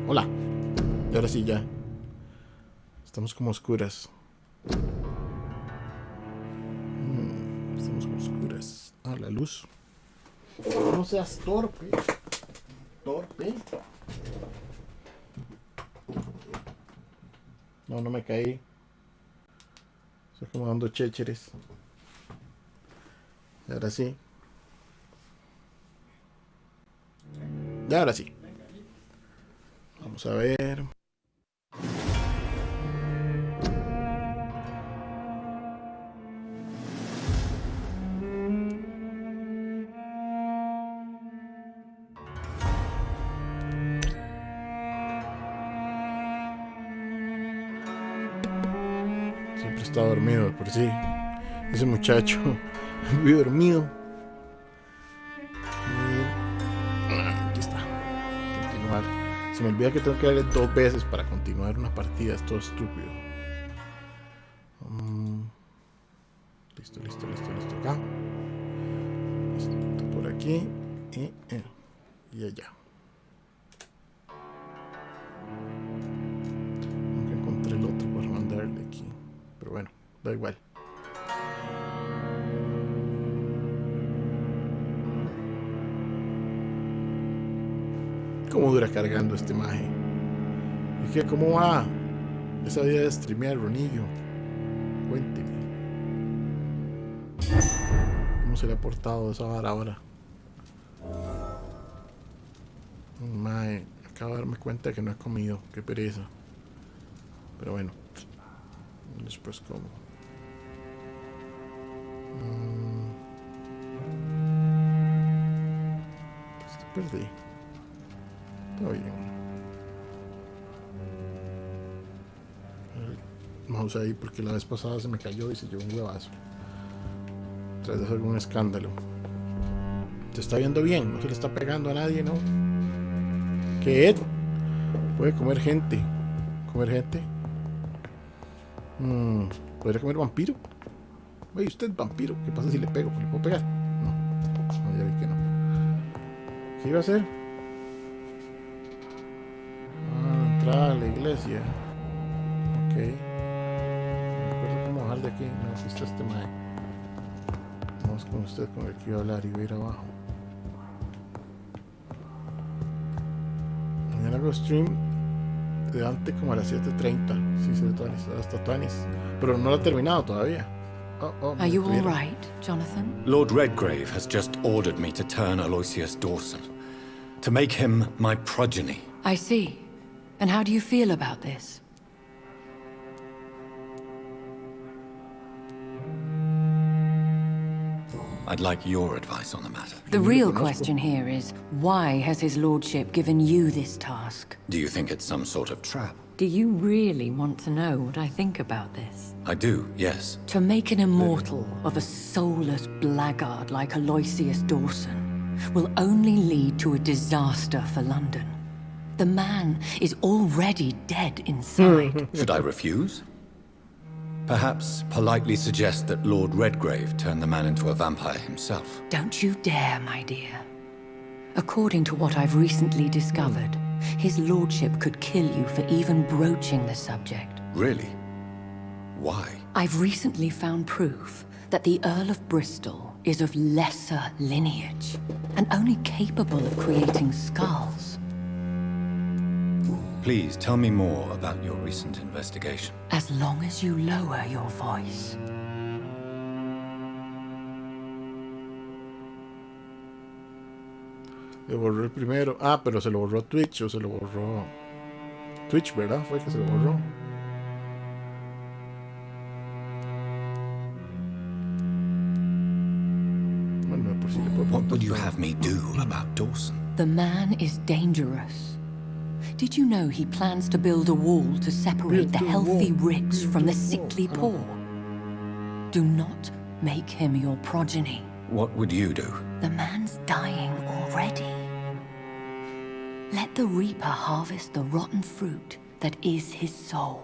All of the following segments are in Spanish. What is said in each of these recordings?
Hola. Y ahora sí ya. Estamos como oscuras. Estamos como oscuras. Ah, la luz. No seas torpe. Torpe. No, no me caí. Estoy como dando chécheres. Y ahora sí. Y ahora sí. Vamos a ver. Siempre está dormido por sí. Ese muchacho vive dormido. Aquí está. Continuar. Se me olvida que tengo que darle 2 veces para continuar una partida. Es todo estúpido. Listo. Acá. Listo por aquí. Y allá. Nunca encontré el otro para mandarle aquí. Pero bueno, da igual. ¿Cómo dura cargando este maje? ¿Y qué? ¿Cómo va? Esa vida de streamear, Ronillo. Cuénteme. ¿Cómo se le ha portado esa vara ahora? Maje, acabo de darme cuenta de que no he comido. Qué pereza. Pero bueno. Después como. Pues te perdí. Está bien. Mouse ahí porque la vez pasada se me cayó y se llevó un huevazo. Tras de hacer algún escándalo. Se está viendo bien, no se le está pegando a nadie, ¿no? ¿Qué? Puede comer gente. ¿Comer gente? ¿Podría comer vampiro? Oye, usted es vampiro. ¿Qué pasa si le pego? ¿Le puedo pegar? No, ya vi que no. ¿Qué iba a hacer? Entrar a la iglesia. Ok. Me acuerdo cómo bajar de aquí. No, aquí está este mae. Vamos con usted con el que iba a hablar y voy a ir abajo. Mañana hago stream de Dante como a las 7:30. Sí, se ve hasta Tanis. Pero no lo he terminado todavía. Are you all right, Jonathan? Lord Redgrave has just ordered me to turn Aloysius Dawson, to make him my progeny. I see. And how do you feel about this? I'd like your advice on the matter. The real question here is, why has his lordship given you this task? Do you think it's some sort of trap? Do you really want to know what I think about this? I do, yes. To make an immortal of a soulless blackguard like Aloysius Dawson will only lead to a disaster for London. The man is already dead inside. Should I refuse? Perhaps politely suggest that Lord Redgrave turn the man into a vampire himself. Don't you dare, my dear. According to what I've recently discovered, his lordship could kill you for even broaching the subject. Really? Why? I've recently found proof that the Earl of Bristol is of lesser lineage and only capable of creating skulls. Please tell me more about your recent investigation. As long as you lower your voice. Le borró el primero. Ah, pero se lo borró Twitch o se lo borró... Twitch, ¿verdad? Fue que se lo borró. Bueno, por si le puedo... What would you have me do about Dawson? The man is dangerous. Did you know he plans to build a wall to separate the healthy rich from the sickly poor? Do not make him your progeny. What would you do? The man's dying already. Let the reaper harvest the rotten fruit that is his soul.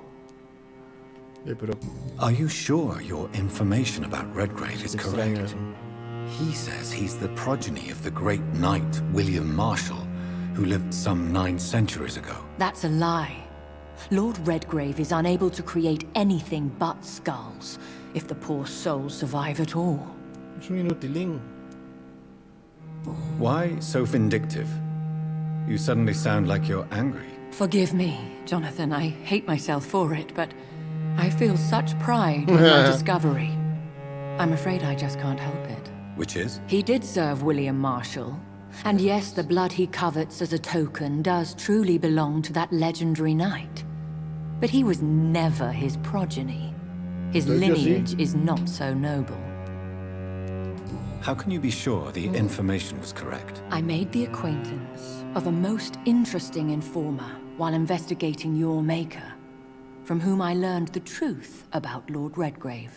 Pero... Are you sure your information about Redgrave is correct? He says he's the progeny of the great knight William Marshall, who lived some 9 centuries ago. That's a lie. Lord Redgrave is unable to create anything but skulls, if the poor souls survive at all. Es un inutilín. Why so vindictive? You suddenly sound like you're angry. Forgive me, Jonathan. I hate myself for it, but I feel such pride in my discovery. I'm afraid I just can't help it. Which is? He did serve William Marshall. And yes, the blood he covets as a token does truly belong to that legendary knight. But he was never his progeny. His lineage is not so noble. How can you be sure the information was correct? I made the acquaintance of a most interesting informer while investigating your maker, from whom I learned the truth about Lord Redgrave.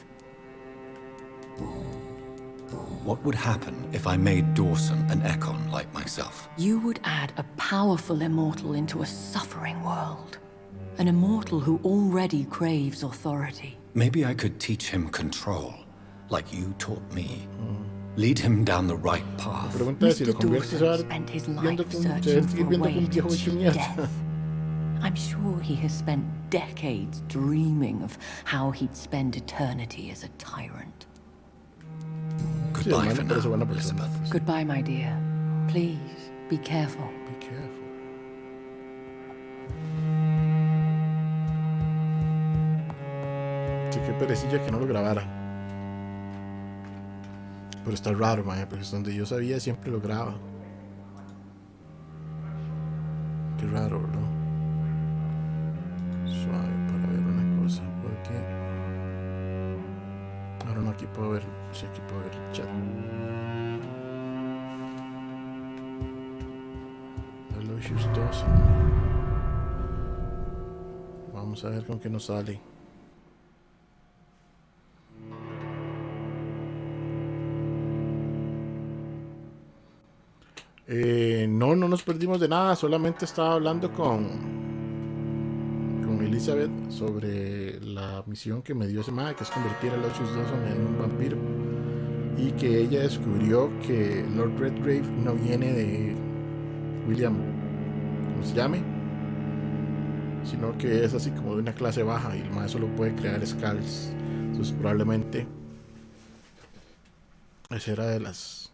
What would happen if I made Dawson an Ekon like myself? You would add a powerful immortal into a suffering world. An immortal who already craves authority. Maybe I could teach him control, like you taught me. Lead him down the right path. Pregunta es si lo Mr. conviertes Dawson ahora spent his viendo life con searching for a viendo way con un to viejo hecho cheat mierda. death. I'm sure he has spent decades dreaming of how he'd spend eternity as a tyrant. Goodbye for now, parece buena persona. Elizabeth. Goodbye, my dear. Please, be careful. Be careful. Sí, qué perecilla que no lo grabara. Pero está raro, man, porque es donde yo sabía siempre lo graba. Qué raro, ¿verdad? Suave para ver una cosa. Porque... ahora no, aquí puedo ver. Sí, aquí puedo ver el chat. Aloysius 12. Vamos a ver con qué nos sale. No nos perdimos de nada, solamente estaba hablando con Elizabeth sobre la misión que me dio ese mago, que es convertir a Aloysius Dawson en un vampiro, y que ella descubrió que Lord Redgrave no viene de William, ¿cómo se llame? Sino que es así como de una clase baja y el mago solo puede crear skulls. Entonces probablemente esa era de las...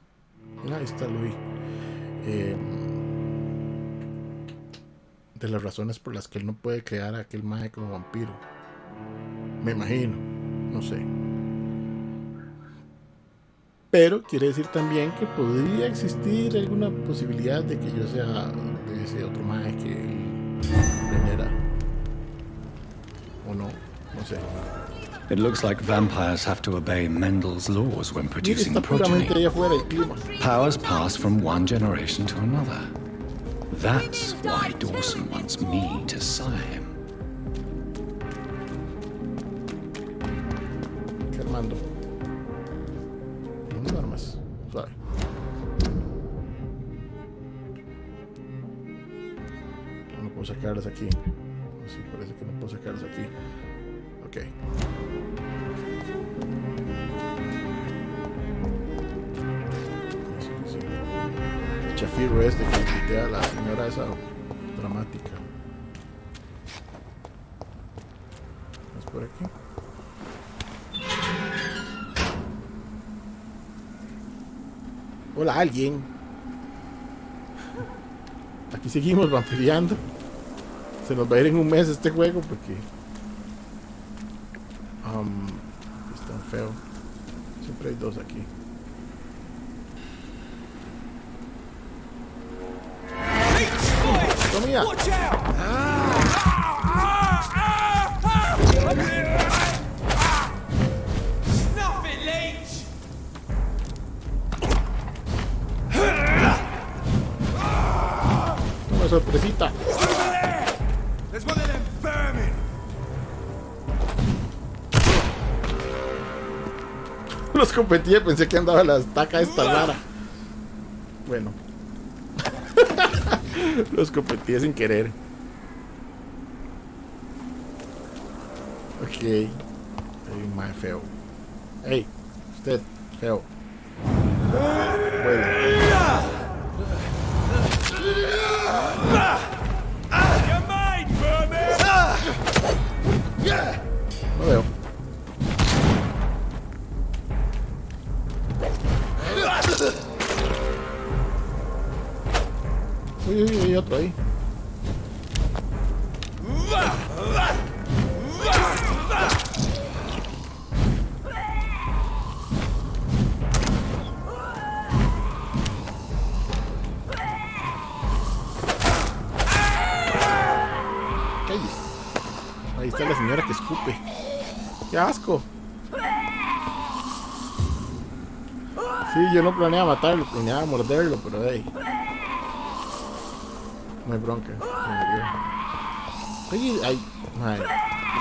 mira, ahí está Luis. De las razones por las que él no puede crear a aquel mago como vampiro. Me imagino, no sé. Pero quiere decir también que podría existir alguna posibilidad de que yo sea de ese otro mago que él venera. O no, no sé. It looks like vampires have to obey Mendel's laws when Mira, producing está puramente progeny. allá afuera el clima. Powers pass from one generation to another. That's why Dawson wants me to sire him. ¿Qué Armando? No armas. Suave. No puedo sacarlas aquí. Sí, parece que no puedo sacarlas aquí. Ok. Sí. El chafirro este que quité a la señora esa dramática. ¿Es por aquí? Hola, alguien. Aquí seguimos vampiriando. Se nos va a ir en un mes este juego porque es tan feo. Siempre hay dos aquí. ¡Comida! Toma sorpresita. Los competí, pensé que andaba la estaca esta rara. Bueno. Los competí sin querer. Ok. Hay un más feo. Hey, usted, feo. Bueno. ahí. Ahí está la señora que escupe. ¡Qué asco! Sí, yo no planeaba matarlo, planeaba morderlo, pero hey. No hay bronca. Oye, ay, madre.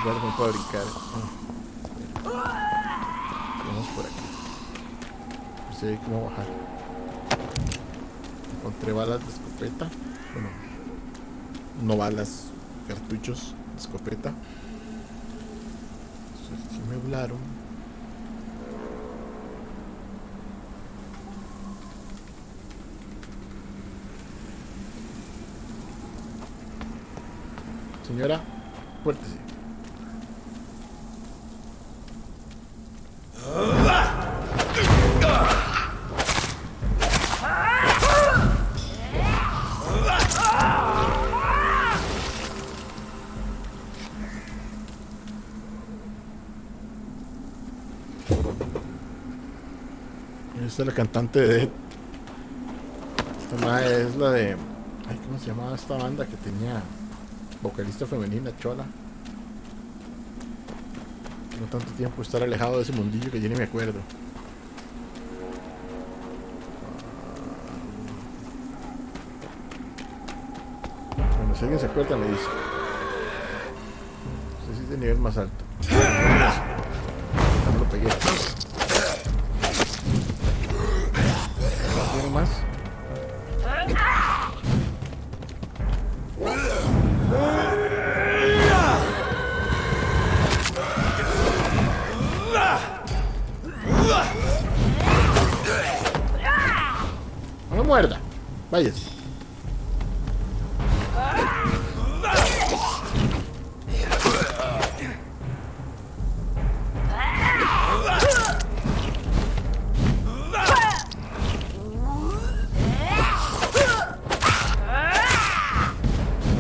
Igual no puedo brincar. Vamos por aquí. No sé cómo bajar. Encontré balas de escopeta. Bueno, no balas, cartuchos de escopeta. Aquí me hablaron. Señora, fuértese. Esta es la cantante de Dead. Esta madre es la de... Ay, ¿cómo se llamaba esta banda que tenía vocalista femenina, chola? No tanto tiempo estar alejado de ese mundillo que yo ni me acuerdo. Bueno, si alguien se acuerda me dice. No sé si es de nivel más alto. No lo pegué. ¿Tiene más? No me muerda. Váyase.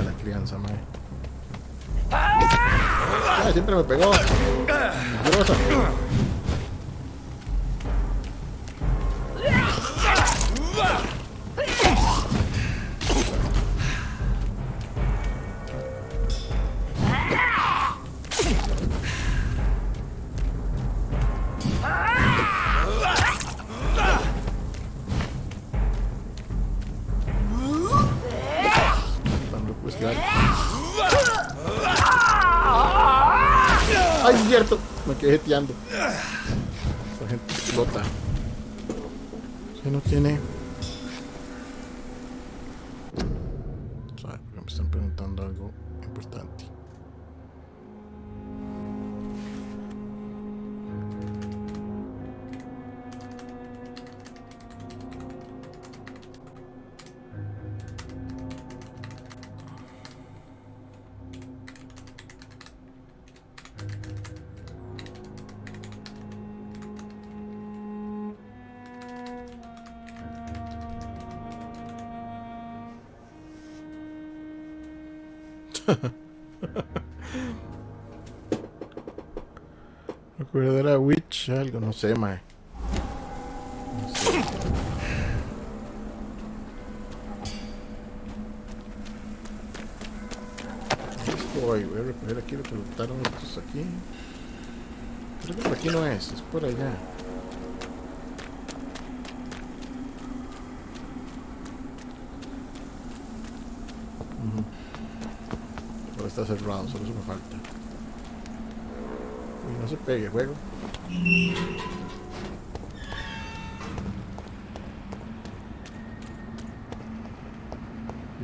La crianza, mae. Ay, siempre me pegó. Grosa. Ay, es cierto, me quedé jeteando. Esta gente explota. Si no tiene... ¿Sabes? Porque me están preguntando algo importante. Me acuerdo de la Witch, algo, no sé, mae. No sé. Voy a recoger aquí lo que botaron estos aquí. Creo que por aquí no es por allá. Ahora está cerrado, solo eso me falta. Uy, no se pegue, juego. ¿Y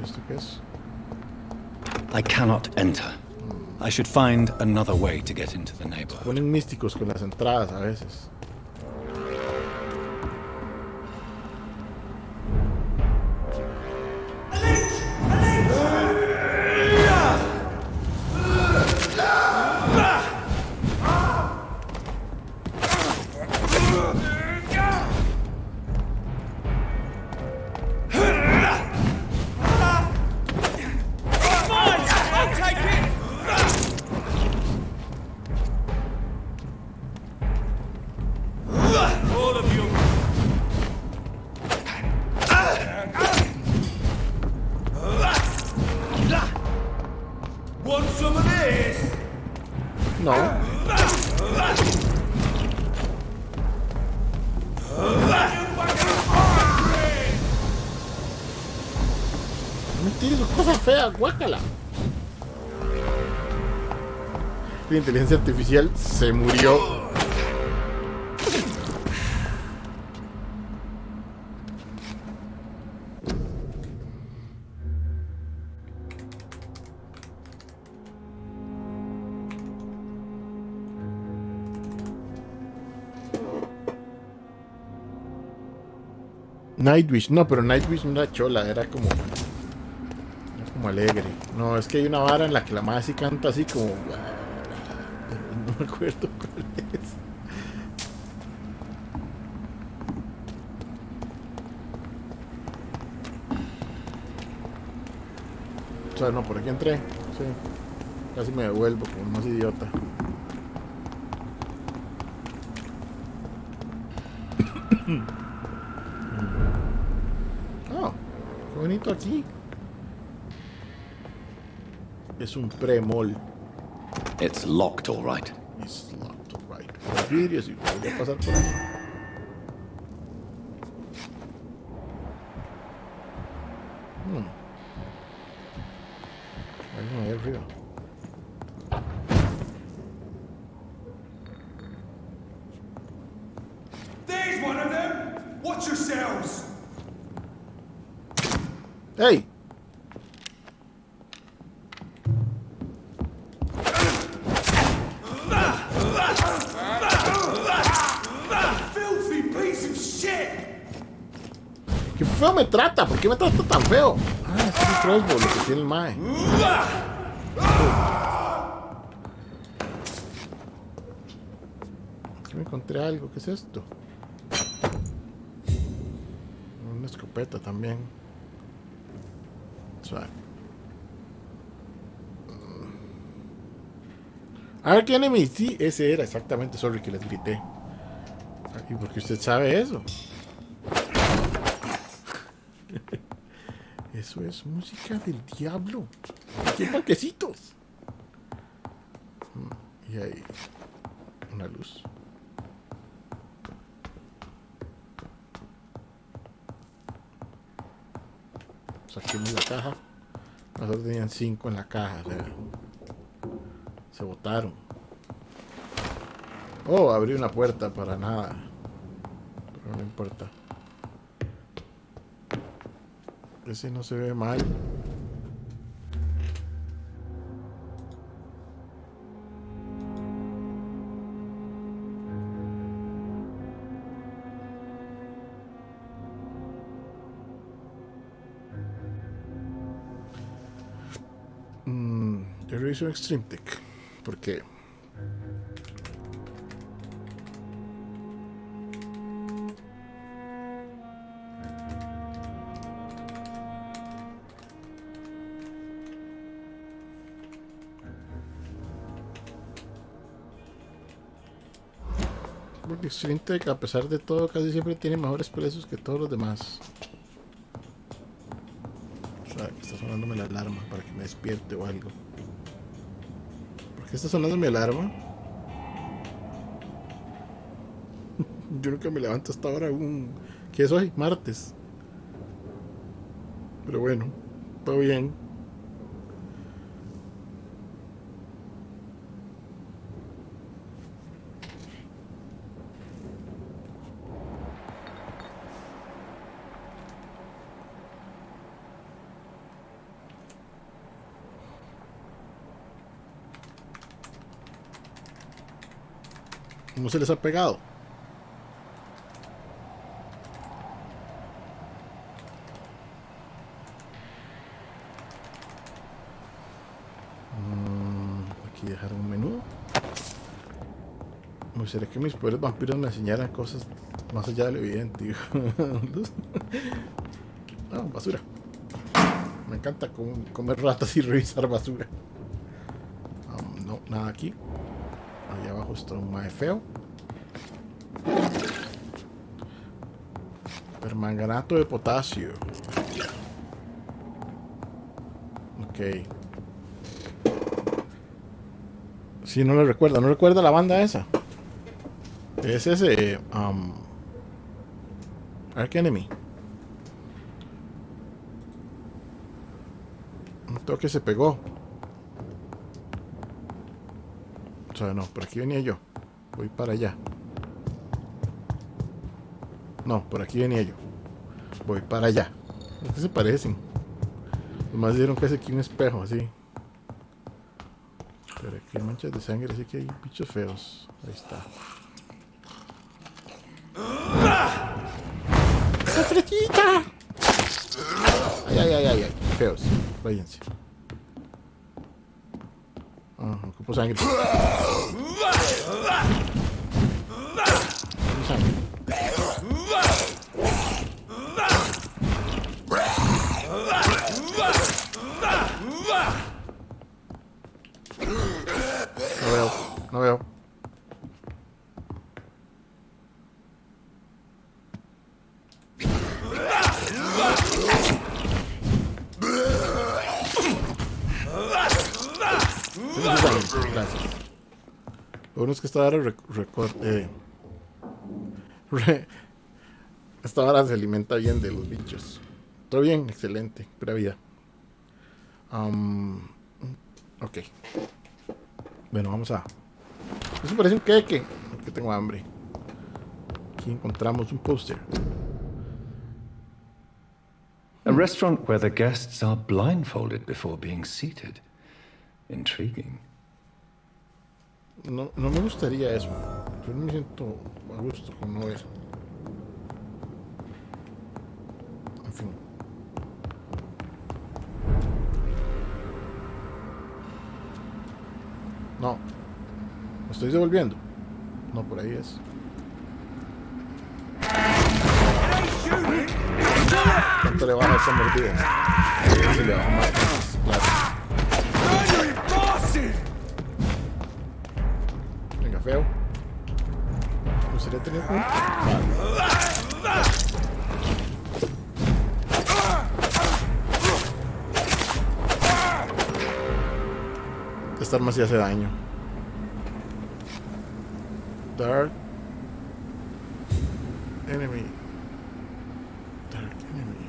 esto qué es? I cannot enter. I should find another way to get into the neighborhood. Ponen místicos con las entradas a veces. Want some of this? No. No me tires sus cosas feas, guácala. La inteligencia artificial se murió. Nightwish, no, pero Nightwish no era chola, era como alegre. No, es que hay una vara en la que la madre sí canta así como... Pero no me acuerdo cuál es. O sea, no, por aquí entré. Sí. Casi me devuelvo como más idiota. Oh, qué bonito aquí. Es un pre-mall. It's locked, all right. It's locked, alright. Los vidrios y voy a pasar por ahí. Ahí arriba. There's one of them! Watch yourselves! ¡Hey! Filthy piece of shit! ¡Qué feo me trata! ¿Por qué me trata tan feo? Ah, es un crossbow lo que tiene el mae. Aquí me encontré algo. ¿Qué es esto? Una escopeta también. Suave. Ark Enemy, sí, ese era exactamente, sorry que les grité. ¿Y por qué usted sabe eso? Eso es música del diablo. Aquí hay panquecitos. Y hay una luz. Saquemos la caja. Nosotros tenían 5 en la caja, o sea, se botaron. Oh, abrí una puerta para nada. Pero no importa. Ese no se ve mal. Yo reviso en Extreme Tech porque Extreme Tech, a pesar de todo, casi siempre tiene mejores precios que todos los demás. O sea, está sonándome la alarma para que me despierte o algo. ¿Por qué está sonando mi alarma? Yo nunca me levanto hasta ahora. ¿Qué es hoy? Martes. Pero bueno, todo bien. ¿No se les ha pegado? Aquí dejar un menú. Me gustaría que mis pobres vampiros me enseñaran cosas más allá de lo evidente. Ah, basura. Me encanta comer ratas y revisar basura. No, nada aquí. Allá abajo está un mae feo. Permanganato de potasio. Ok. Sí, no lo recuerdo. No recuerdo la banda esa. Es ese. Arch Enemy. Un toque se pegó. O sea, no, por aquí venía yo. Voy para allá. No, por aquí venía yo. Voy para allá. Es que se parecen. Nomás dieron casi aquí un espejo, así. Pero aquí hay manchas de sangre, así que hay bichos feos. Ahí está. ¡Sofretita! Ay, ay, ay, ay, ay. Feos. Váyanse. Ocupo sangre. Sangre. No veo, no veo. Gracias. Lo bueno es que esta hora esta hora se alimenta bien de los bichos. Todo bien, excelente, pura vida. Ok. Bueno, vamos a... Eso parece un queque. Que tengo hambre. Aquí encontramos un póster. A restaurant where the guests are blindfolded before being seated. Intriguing. No, no me gustaría eso. Yo no me siento a gusto con no ver. En fin. No. ¿Me estoy devolviendo? No, por ahí es. ¿Cuánto le baja esa mordida? Si le baja más. Claro. Venga, feo. ¿Me gustaría tener un? Vale. Esta arma sí hace daño. Dark Enemy. Dark Enemy.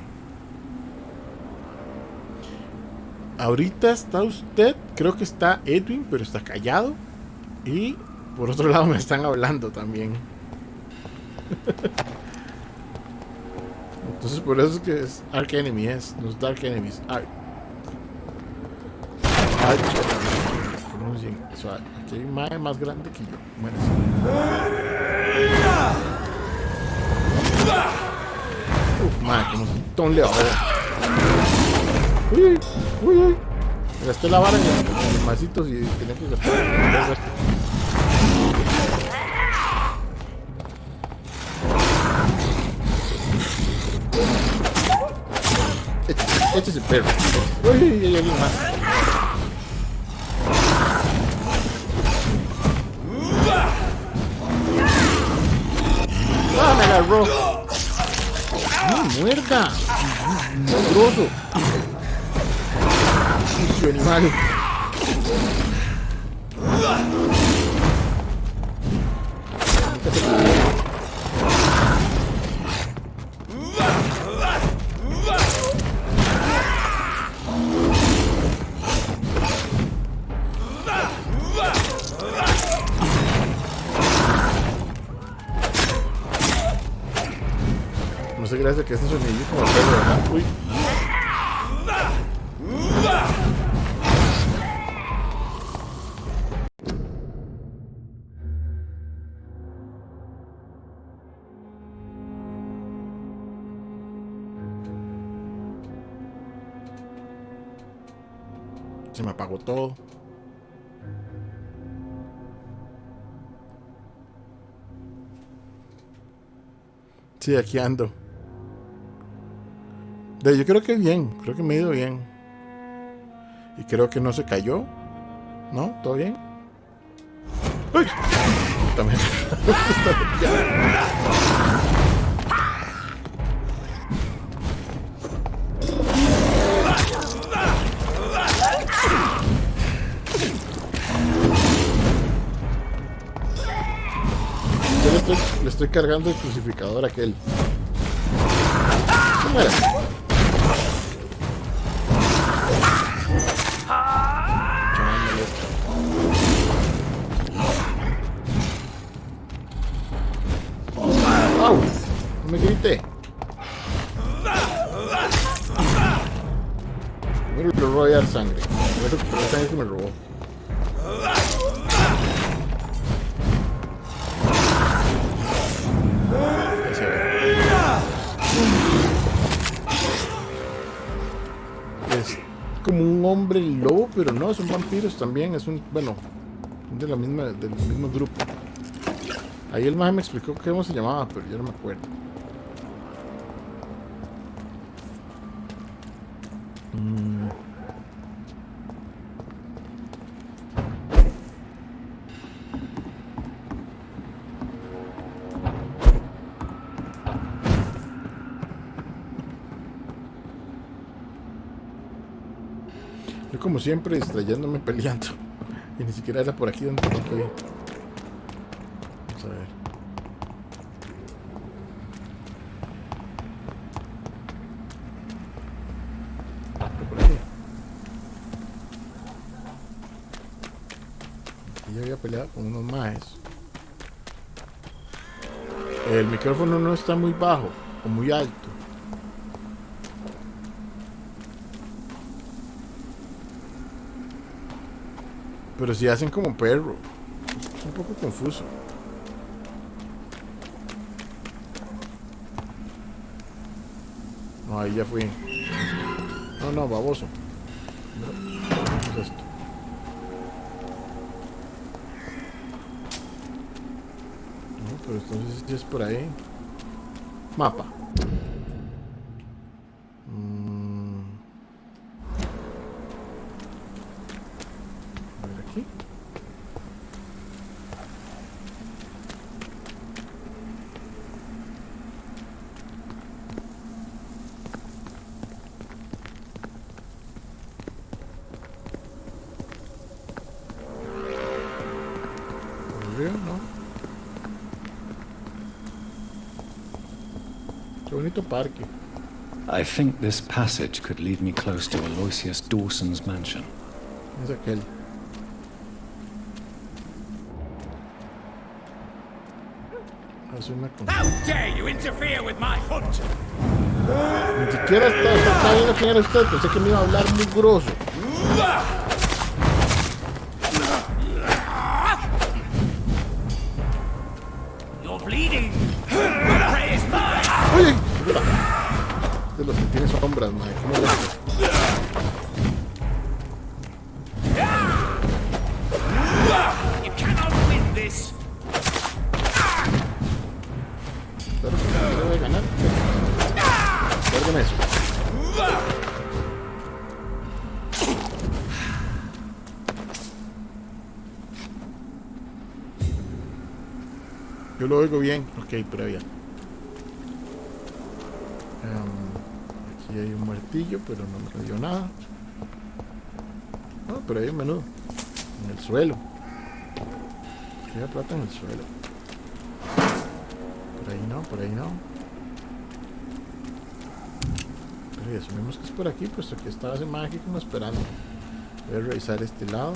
Ahorita está usted, creo que está Edwin, pero está callado. Y por otro lado me están hablando también. Entonces por eso es que es Arch Enemy, es los Dark Enemies. Arch pronuncien suave. Aquí hay un mae más grande que yo. Bueno, sí. Uf, mae, como un montón le ahora. Uy, uy, uy. Me gasté la vara en los masitos y tenía que gastar el resto. Échese perro. Uy, hay alguien más. ¡Ah, me agarró! ¡No, muerda! ¡Grosso! ¡Sucio animal! No sé, gracias a que ese sonidillo como perro, ¿verdad? Uy. Se me apagó todo. Sí, aquí ando. Yo creo que bien, creo que me ha ido bien. Y creo que no se cayó. ¿No? ¿Todo bien? ¡Uy! También. le estoy cargando el crucificador a aquel. No muera. ¡Au! No me grite. Mira, le robó a dar sangre. Voy a recuperar sangre que me robó. Ya se ve. Es como un hombre lobo, pero no, son vampiros también. Es un, bueno, del mismo grupo. Ahí el mago me explicó cómo se llamaba, pero yo no me acuerdo. Yo como siempre distrayéndome peleando. Y ni siquiera era por aquí donde tengo que ir. Vamos a ver. Por aquí. Aquí yo había peleado con unos maes. El micrófono no está muy bajo o muy alto. Pero si hacen como perro. Es un poco confuso. No, ahí ya fui. No, baboso. ¿Qué es esto? No, pero entonces ya es por ahí. Mapa. A ver aquí. ¿No? Qué bonito parque. I think this passage could lead me close to Aloysius Dawson's mansion. Es aquel. Hace una con... How dare you interfere with my hunt? Ni siquiera está viendo quién era usted. Pensé que me iba a hablar muy grosso. You're bleeding. The prey is mine. ¡Oye! De los que tiene sombras, madre. ¿Cómo le hace? You cannot win this. Claro que no debe ganar. Guárdame eso. Yo lo oigo bien. Ok, previa. Aquí hay un martillo, pero no me dio nada. No, pero hay un menudo. En el suelo. Aquí hay plata en el suelo. Por ahí no, por ahí no. Pero ya asumimos que es por aquí, puesto que estaba ese mago aquí como esperando. Voy a revisar este lado.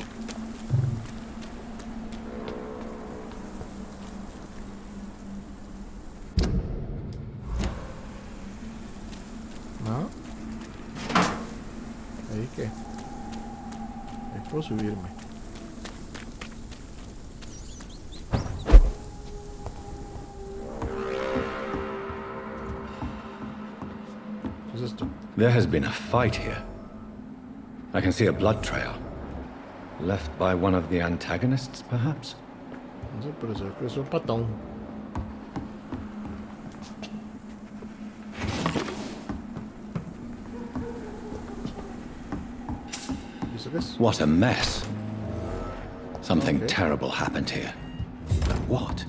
¿No? ¿Ahí qué? Ahí puedo subirme. ¿Qué es esto? There has been a fight here. I can see a blood trail. Left by one of the antagonists, perhaps? No sé, pero se ve que es un patón. ¿Y eso qué es? What a mess. Something Okay. terrible happened here. But what?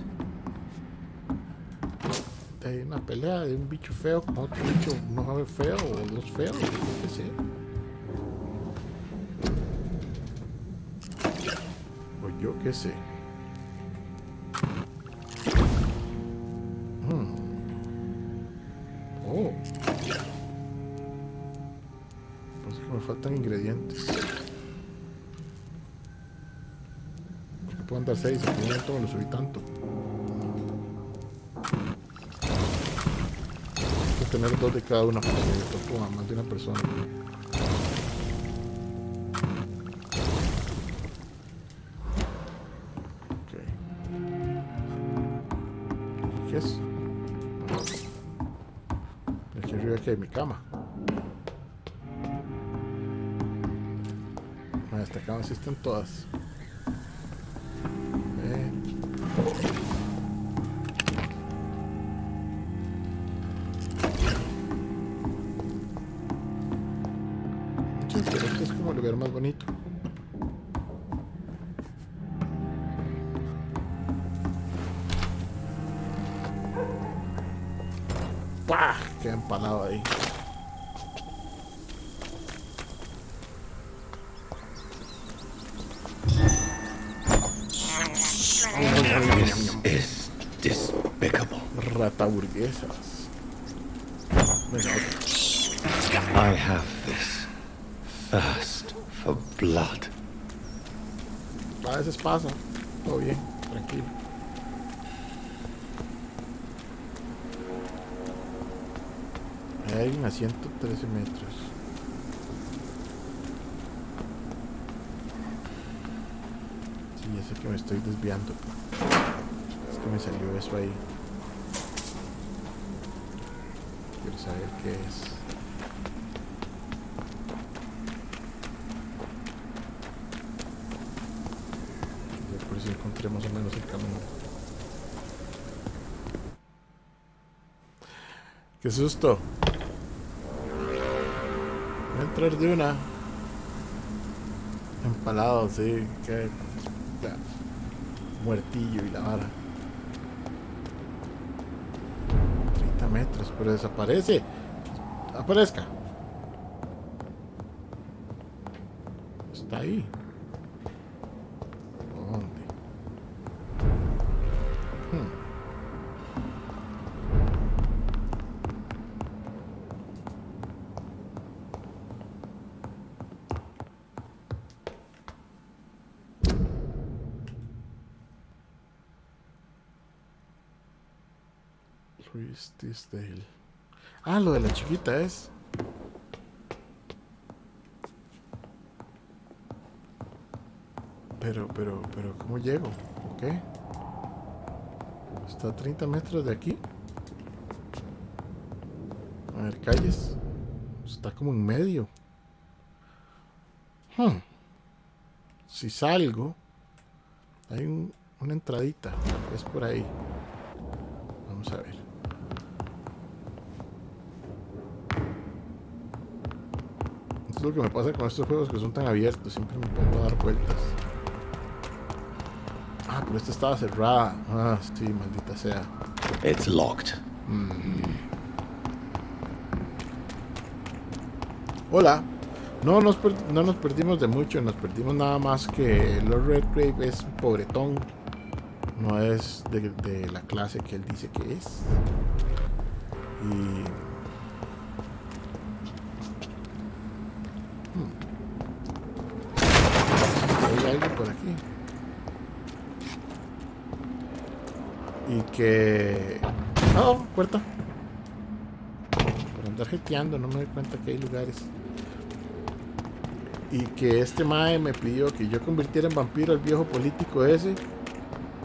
Hay una pelea de un bicho feo con otro bicho no feo o dos feos, qué sé. O yo qué sé. faltan ingredientes. ¿Por qué puedo andar 6? ¿En qué momento me lo subí tanto? Hay que tener 2 de cada una para que toque a más de una persona. Ok. ¿Qué es? Aquí arriba que hay mi cama. Esta cama sí están todas. Sí, pero este es como el lugar más bonito. ¡Pah! Queda empalado ahí. This is despicable. Rata burguesas. Venga, otro. I have this thirst for blood. A veces pasa. Todo bien, tranquilo. Hay alguien a 113 metros. Sí, ya sé que me estoy desviando. Es que me salió eso ahí. Quiero saber qué es. Ya por eso encontré más o menos el camino. ¡Qué susto! Voy a entrar de una. Empalado, sí. Que muertillo y la vara. 30 metros, pero desaparece. Aparezca. Está ahí. ¿Dónde? Luis Tisdale. Ah, lo de la chiquita es. Pero, ¿cómo llego? ¿Qué? Está a 30 metros de aquí. A ver, calles. Está como en medio. Si salgo, hay una entradita. Es por ahí. Vamos a ver. Esto es lo que me pasa con estos juegos que son tan abiertos. Siempre me pongo a dar vueltas. Ah, pero esta estaba cerrada. Ah, sí, maldita sea. It's locked. Hola. No nos perdimos de mucho. Nos perdimos nada más que Lord Redgrave es un pobretón. No es de la clase que él dice que es. Y... hay algo por aquí. Y que... ¡oh! Puerta. Por andar jeteando no me doy cuenta que hay lugares. Y que este mae me pidió que yo convirtiera en vampiro al viejo político ese.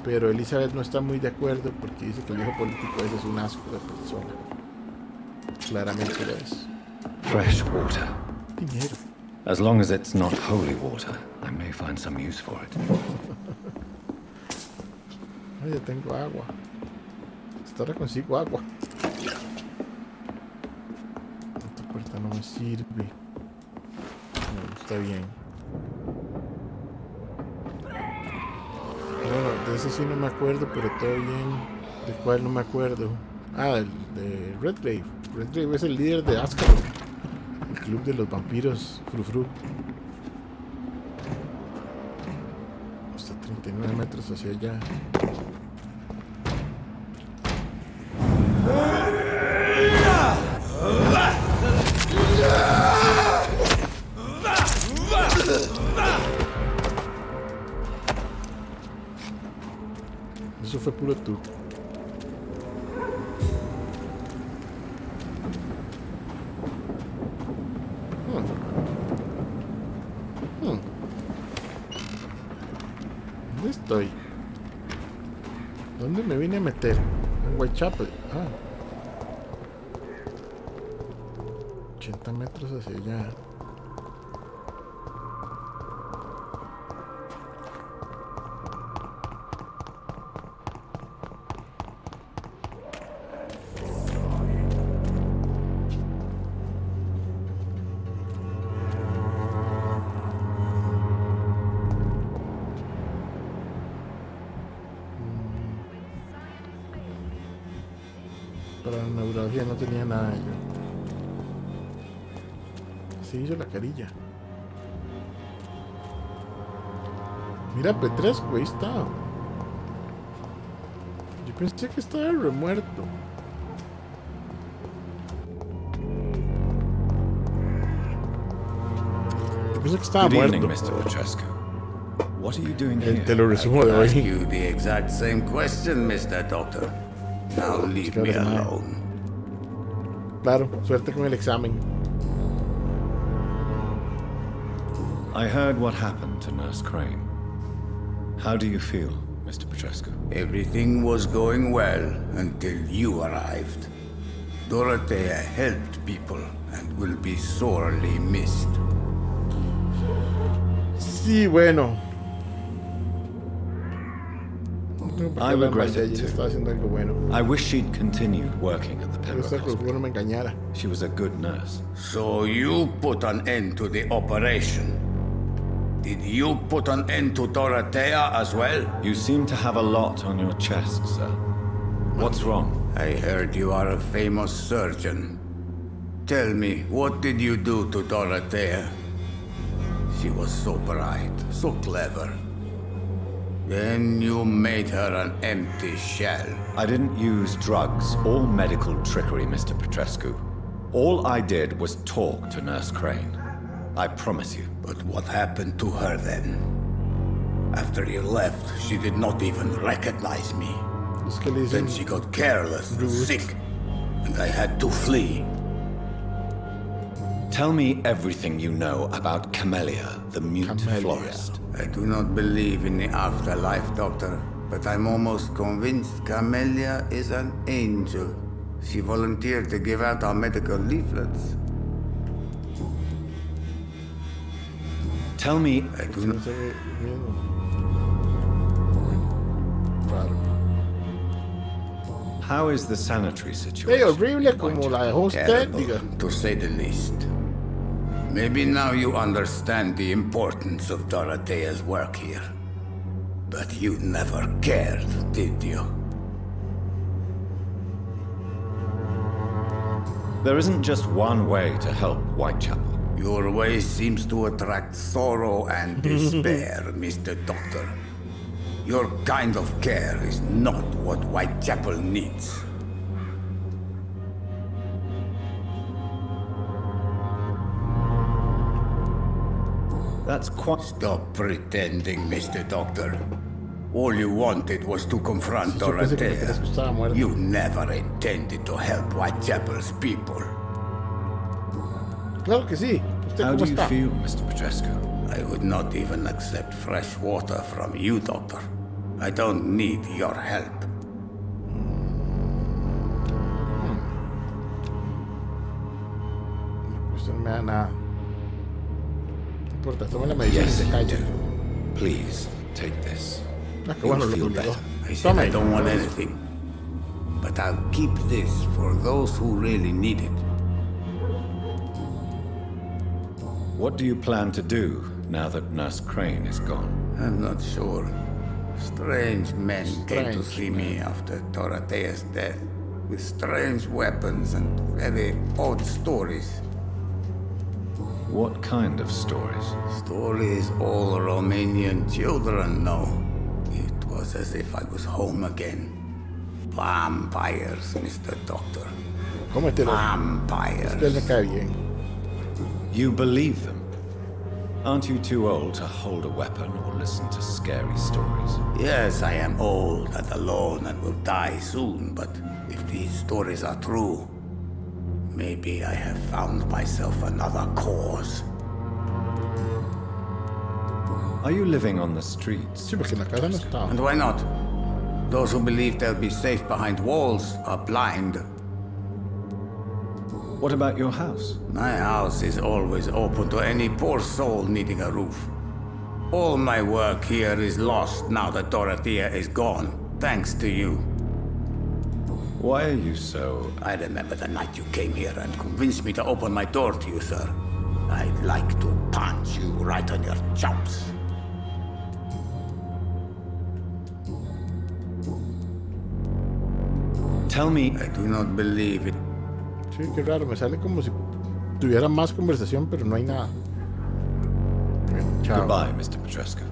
Pero Elizabeth no está muy de acuerdo porque dice que el viejo político ese es un asco de persona. Claramente lo es. Fresh water. Dinero. As long as it's not holy water, I may find some use for it. Ay, ya tengo agua. Hasta ahora consigo agua. Esta puerta no me sirve. No, está bien. Bueno, de ese sí no me acuerdo, pero todo bien. ¿De cuál no me acuerdo? Ah, de Redgrave. Redgrave es el líder de Ascalon, el club de los vampiros frufru. Hasta 39 metros hacia allá. Eso fue puro tuto. ¿Dónde estoy? ¿Dónde me vine a meter? En Whitechapel. 80 metros hacia allá. Para la neurología no tenía nada yo. Se hizo la carilla. Mira, Petrescu, ahí está. Yo pensé que estaba remuerto. Yo pensé que estaba Good muerto. evening, Mr. Petrescu. What are you doing here? Te lo resumo de Ask hoy. you the exact same question, Mr. Doctor. Now leave me alone. Claro, suerte con el examen. I heard what happened to Nurse Crane. How do you feel, Mr. Petrescu? Everything was going well until you arrived. Dorothea helped people and will be sorely missed. Sí, bueno. I regret it Ella estaba too. haciendo algo bueno. I wish she'd continued working at the Me Pembroke gusta que el Hospital. juego no me engañara. She was a good nurse. So you put an end to the operation. Did you put an end to Dorothea as well? You seem to have a lot on your chest, sir. What's wrong? I heard you are a famous surgeon. Tell me, what did you do to Dorothea? She was so bright, so clever. Then you made her an empty shell. I didn't use drugs or medical trickery, Mr. Petrescu. All I did was talk to Nurse Crane. I promise you. But what happened to her then? After you left, she did not even recognize me. Es que le Then dicen she got careless, Rude. sick, and I had to flee. Tell me everything you know about Camellia, the mute Camellia. florist. I do not believe in the afterlife, Doctor, but I'm almost convinced Camellia is an angel. She volunteered to give out our medical leaflets. Tell me, I do not. no sé qué miedo. Raro. how is the sanitary Qué situation? horrible como la dejó usted, diga. Terrible, to say the least. Maybe now you understand the importance of Dorothea's work here. But you never cared, did you? There isn't just one way to help Whitechapel. Your way seems to attract sorrow and despair, Mr. Doctor. Your kind of care is not what Whitechapel needs. That's quite... Stop pretending, Mr. Doctor. All you wanted was to confront Sí, yo pensé que Dorothea. Petrescu estaba muerto. You never intended to help Whitechapel's people. Claro que sí. ¿Usted How cómo do you está? feel, Mr. Petrescu? I would not even accept fresh water from you, Doctor. I don't need your help. Usted no me da nada. No importa, tome la medicina y Yes, se you calla. do. Please, take this. Ah, qué You'll bueno, lo feel obligó. better. I said Tome. I don't want anything. But I'll keep this for those who really need it. What do you plan to do now that Nurse Crane is gone? I'm not sure. Strange men came to Strange see me after Dorothea's death, with strange weapons and very odd stories. What kind of stories? Stories all Romanian children know. It was as if I was home again. Vampires, Mr. Doctor. Cómetelo. Vampires. Usted le cae bien. You believe them? Aren't you too old to hold a weapon or listen to scary stories? Yes, I am old and alone and will die soon, but if these stories are true, maybe I have found myself another cause. Are you living on the streets? Sí, porque en la casa no estaba. And why not? Those who believe they'll be safe behind walls are blind. What about your house? My house is always open to any poor soul needing a roof. All my work here is lost now that Dorothea is gone, thanks to you. Why are you so... I remember the night you came here and convinced me to open my door to you, sir. I'd like to punch you right on your chops. Tell me... I do not believe it. Sí, qué raro, me sale como si tuviera más conversación, pero no hay nada. Bien, chao. Goodbye, Mr. Petrescu.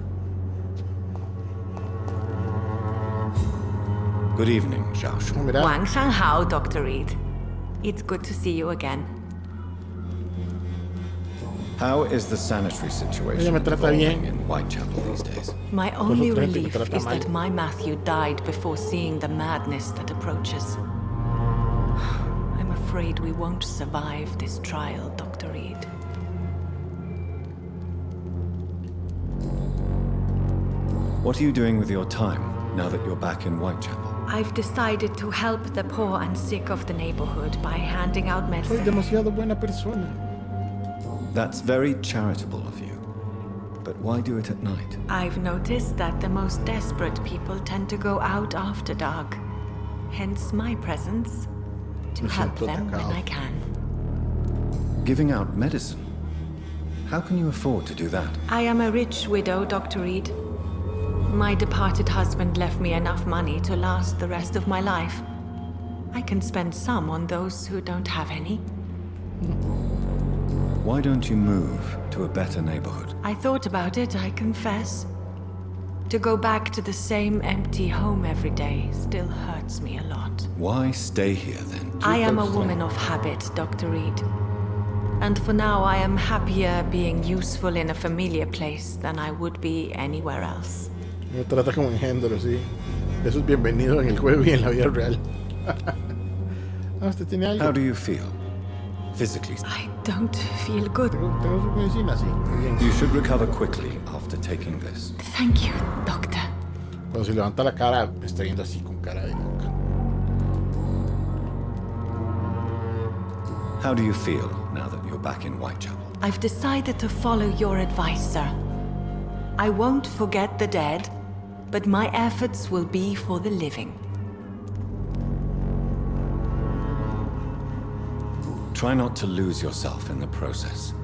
Good evening, Xiao Shu. Ah, mira, Wang Shanghao, Dr. Reed. It's good to see you again. How is the sanitary situation Ella me trata evolving bien. in Whitechapel these days? My only otra gente que relief trata is mal. that my Matthew died before seeing the madness that approaches. I'm afraid we won't survive this trial, Dr. Reed. What are you doing with your time now that you're back in Whitechapel? I've decided to help the poor and sick of the neighborhood by handing out soy medicine. demasiado buena persona. That's very charitable of you. But why do it at night? I've noticed that the most desperate people tend to go out after dark. Hence my presence, to Me help siento them when atacado. I can. Giving out medicine? How can you afford to do that? I am a rich widow, Dr. Reed. My departed husband left me enough money to last the rest of my life. I can spend some on those who don't have any. Why don't you move to a better neighborhood? I thought about it, I confess. To go back to the same empty home every day still hurts me a lot. Why stay here then? I am a woman of habit, Dr. Reed. And for now, I am happier being useful in a familiar place than I would be anywhere else. Me trata como engendro, sí. Eso es bienvenido en el juego y en la vida real. Ah, ¿usted tiene algo? How do you feel? Physically? I don't feel good. ¿Tengo su medicina? Sí, muy bien. You should recover quickly after taking this. Thank you, Doctor. Cuando se levanta la cara, me está viendo así con cara de loca. How do you feel now that you're back in Whitechapel? I've decided to follow your advice, sir. I won't forget the dead, but my efforts will be for the living. Try not to lose yourself in the process.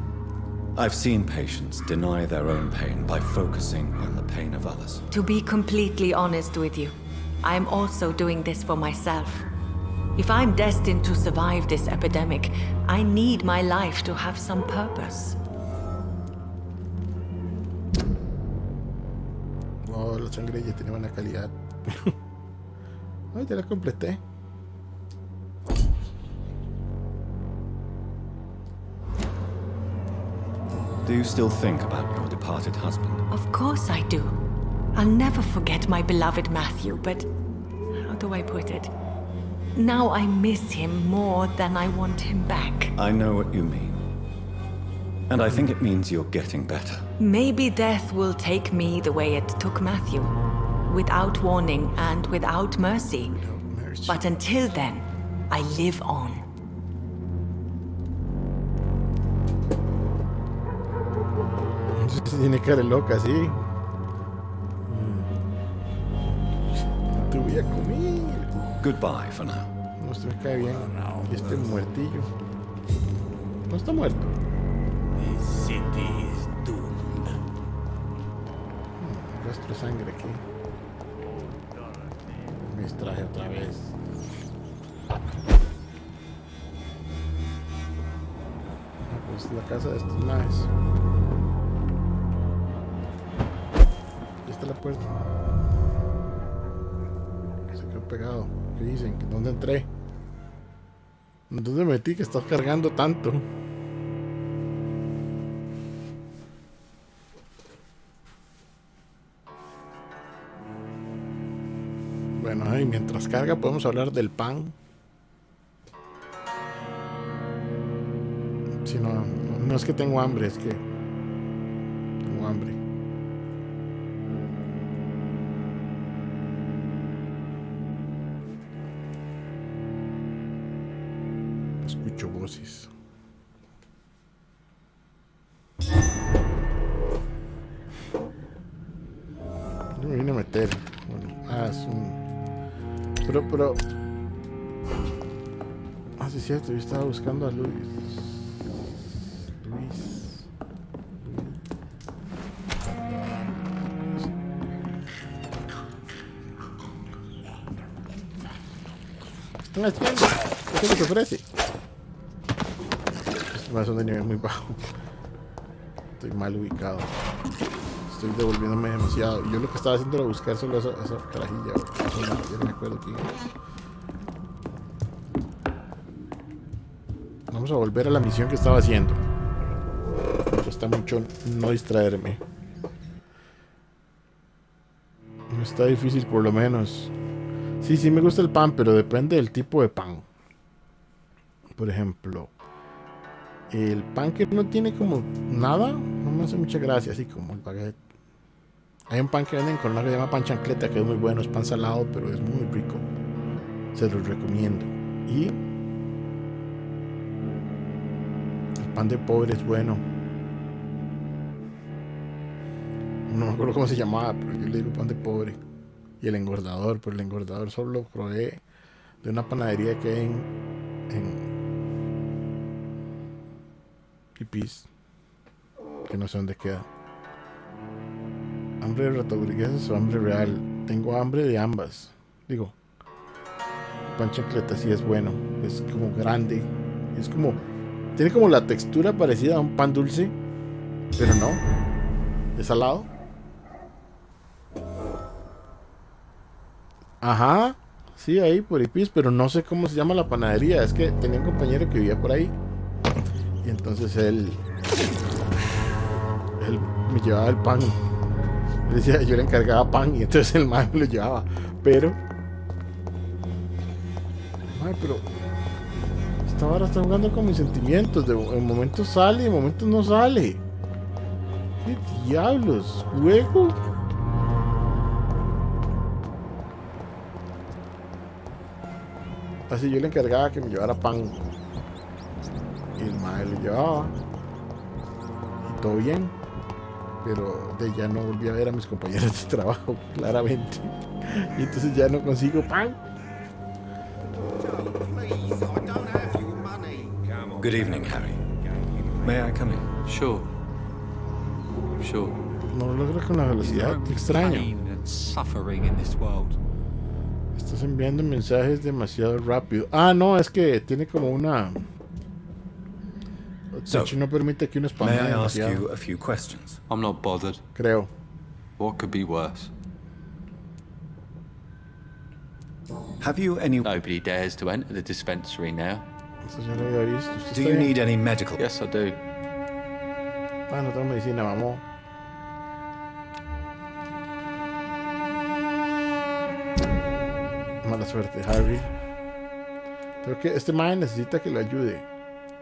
I've seen patients deny their own pain by focusing on the pain of others. To be completely honest with you, I am also doing this for myself. If I'm destined to survive this epidemic, I need my life to have some purpose. Oh, la sangre ya tiene buena calidad. Ay, ya la completé. Do you still think about your departed husband? Of course I do. I'll never forget my beloved Matthew, but how do I put it? Now I miss him more than I want him back. I know what you mean. And I think it means you're getting better. Maybe death will take me the way it took Matthew, without warning and without mercy. But until then, I live on. Tiene cara de loca, sí. Te voy a comer. Goodbye for now. No, este me cae bien. Y este muertillo. No está muerto. This city is doomed. Rastro de sangre aquí. Me distraje otra vez. Pues la casa de estos maes. Aquí está la puerta. Se quedó pegado. ¿Qué dicen? ¿Dónde entré? ¿Dónde me metí que estás cargando tanto? Bueno, y mientras carga podemos hablar del pan. Si no, no es que tengo hambre, es que tengo hambre. Escucho voces. Yo me vine a meter. Bueno, es un... Pero... Ah, sí es cierto, yo estaba buscando a Luis. ¿Qué están haciendo? ¿Qué es lo que ofrece? Estos son de nivel muy bajo. Estoy mal ubicado. Estoy devolviéndome demasiado. Yo lo que estaba haciendo era buscar solo esa carajilla. Ya no me acuerdo quién. Vamos a volver a la misión que estaba haciendo. Me cuesta mucho no distraerme. No está difícil por lo menos. Sí me gusta el pan, pero depende del tipo de pan. Por ejemplo, el pan que no tiene como nada, no me hace mucha gracia, así como el baguette. Hay un pan que venden con una que se llama pan chancleta, que es muy bueno, es pan salado, pero es muy rico. Se los recomiendo. Y el pan de pobre es bueno. No me acuerdo cómo se llamaba, pero yo le digo pan de pobre. Y el engordador, pero el engordador solo lo probé de una panadería que hay en Pipis, que no sé dónde queda. ¿Hambre de ratoburguesas o hambre real? Tengo hambre de ambas. Digo, pan chancleta sí es bueno, es como grande, es como, tiene como la textura parecida a un pan dulce, pero no, es salado. Ajá, sí, ahí por Ipis, pero no sé cómo se llama la panadería. Es que tenía un compañero que vivía por ahí. Y entonces él me llevaba el pan. Él decía, yo le encargaba pan y entonces el man me lo llevaba. Pero esta vara está jugando con mis sentimientos. En momentos sale, en momentos no sale. ¿Qué diablos? ¿Juego? Así yo le encargaba que me llevara pan. Y el mae lo llevaba. Y todo bien. Pero de ya no volví a ver a mis compañeros de trabajo, claramente. Y entonces ya no consigo pan. Good evening, Harry. May I come in? Sure. No lo logro con la velocidad extraña. Pain and suffering in this world. Estás enviando mensajes demasiado rápido. Ah, no, es que tiene como una... So, no permite que uno May spamee I ask demasiado. you a few questions? I'm not bothered. Creo. What could be worse? Have you any... Nobody dares to enter the dispensary now. Esto ya lo había visto. ¿Usted Do está you bien? need any medical... Yes, I do. Ah, no tengo medicina, vamos. Mala suerte, Harry. Creo que este man necesita que lo ayude,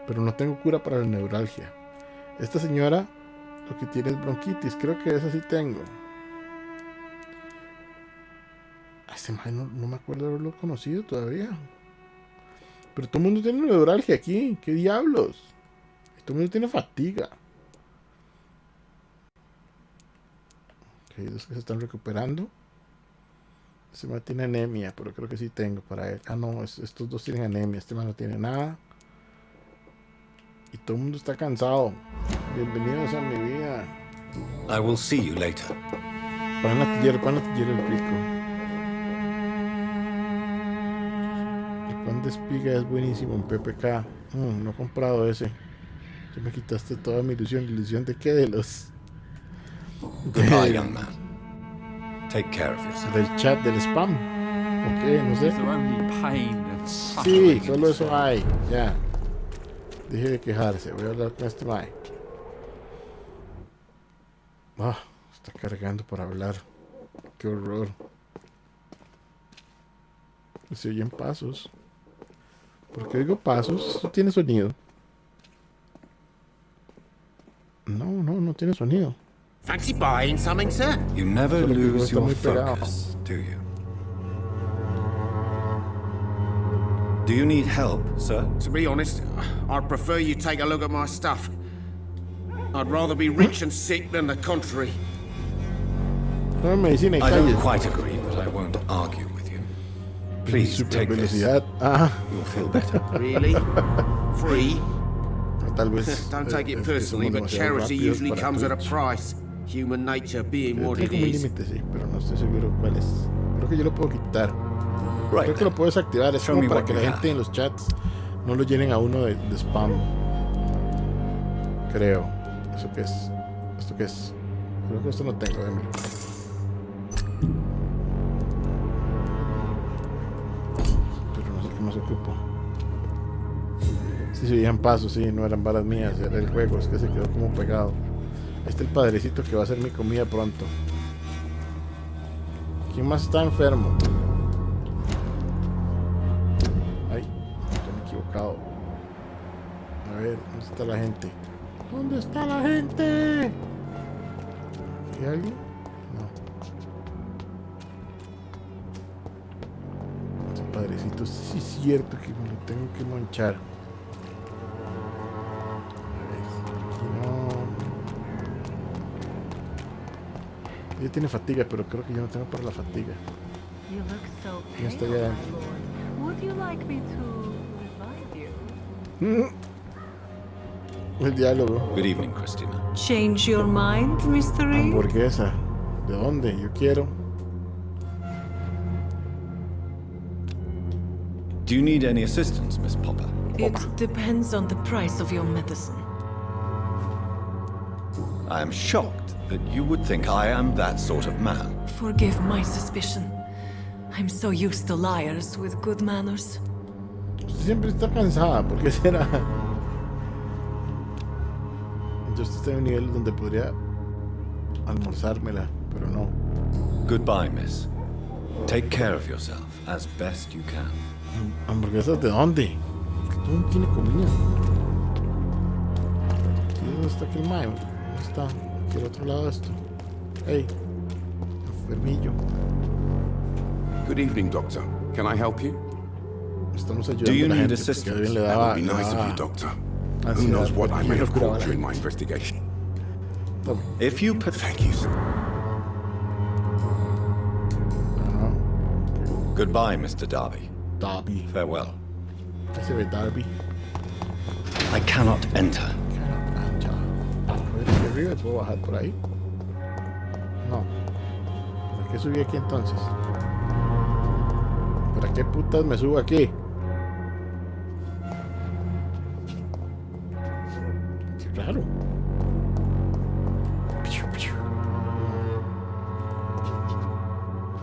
pero no tengo cura para la neuralgia. Esta señora lo que tiene es bronquitis, creo que esa sí tengo. Este man no me acuerdo de haberlo conocido todavía. Pero todo el mundo tiene neuralgia aquí, ¿qué diablos? Todo el mundo tiene fatiga. Ok, los que se están recuperando. Este man tiene anemia, pero creo que sí tengo para él. Ah, no, estos dos tienen anemia. Este man no tiene nada. Y todo el mundo está cansado. Bienvenidos a mi vida. I will see you later. Pan latillero el rico. El pan de espiga es buenísimo en PPK. No he comprado ese. Ya me quitaste toda mi ilusión. ¿Ilusión de qué? De los... Goodbye, young man. Take care of yourself. Del chat, del spam. Ok, no sé. Is there only pain and suffering? Sí, in solo this eso world? hay. Ya. Deje de quejarse. Voy a hablar con este mae. Está cargando para hablar. Qué horror. Se oyen pasos. ¿Por qué oigo pasos? Esto tiene sonido. No tiene sonido. Fancy buying something, sir? You never Solo que lose está your muy pegado. focus, do you? Do you need help, sir? To be honest, I'd prefer you take a look at my stuff. I'd rather be rich and sick than the contrary. No, medicina y I don't calles. quite agree, but I won't argue with you. Please Super take this. velocidad. Ah, You'll feel better. Really? Free? tal vez. Don't take es it que personally, somos but demasiado charity rápidos usually para comes at a Twitch. price. Human nature being what Tiene it como un is. límite, sí, pero no estoy seguro cuál es. Creo que yo lo puedo quitar. Right. Creo que lo puedo desactivar. Es Show como me para what que you la have. gente en los chats no lo llenen a uno de spam. Creo. ¿Eso qué es? ¿Esto qué es? Creo que esto no tengo, Emily. Pero no sé qué más ocupo. Sí, se oían pasos, sí, no eran balas mías, era el juego, es que se quedó como pegado. Este es el padrecito que va a hacer mi comida pronto. ¿Quién más está enfermo? Ay, estoy equivocado. A ver, ¿dónde está la gente? ¿Dónde está la gente? ¿Hay alguien? No. Ese padrecito, sí es cierto que me lo tengo que manchar. A ver, aquí no. Ella tiene fatiga, pero creo que yo no tengo para la fatiga. You look so ¿Quién está allá pale, adentro? my lord. Would you like me to revive you? El diálogo. Good evening, Christina. Change your mind, Mr. Reed? Hamburguesa. ¿De dónde? Yo quiero. Do you need any assistance, Miss Popper? It depends on the price of your medicine. I am shocked that you would think I am that sort of man. Forgive my suspicion. I'm so used to liars with good manners. Usted siempre está cansada. ¿Por qué será? Yo estoy en un nivel donde podría almorzármela, pero no. Goodbye, miss. Take care of yourself as best you can. ¿Hamburguesas de dónde? ¿Dónde tiene comida? ¿Dónde está aquel mayo? ¿Dónde está? Aquí al otro lado de esto. Hey, enfermillo. Good evening, Doctor. Can I help you? Estamos ayudando Do you a la need gente porque assistance? bien le That daba, would be le nice of daba you, Doctor. Who ansiedad, knows what porque I may no have curaba caught la during gente. my investigation. Tome. If you put... Thank you, sir. Ajá. Goodbye, Mr. Darby. Darby. Farewell. ¿Qué se ve Darby? I cannot enter. Cancha. ¿Puedo ir hacia arriba? ¿Puedo bajar por ahí? No. ¿Para qué subí aquí entonces? ¿Para qué putas me subo aquí? Qué raro.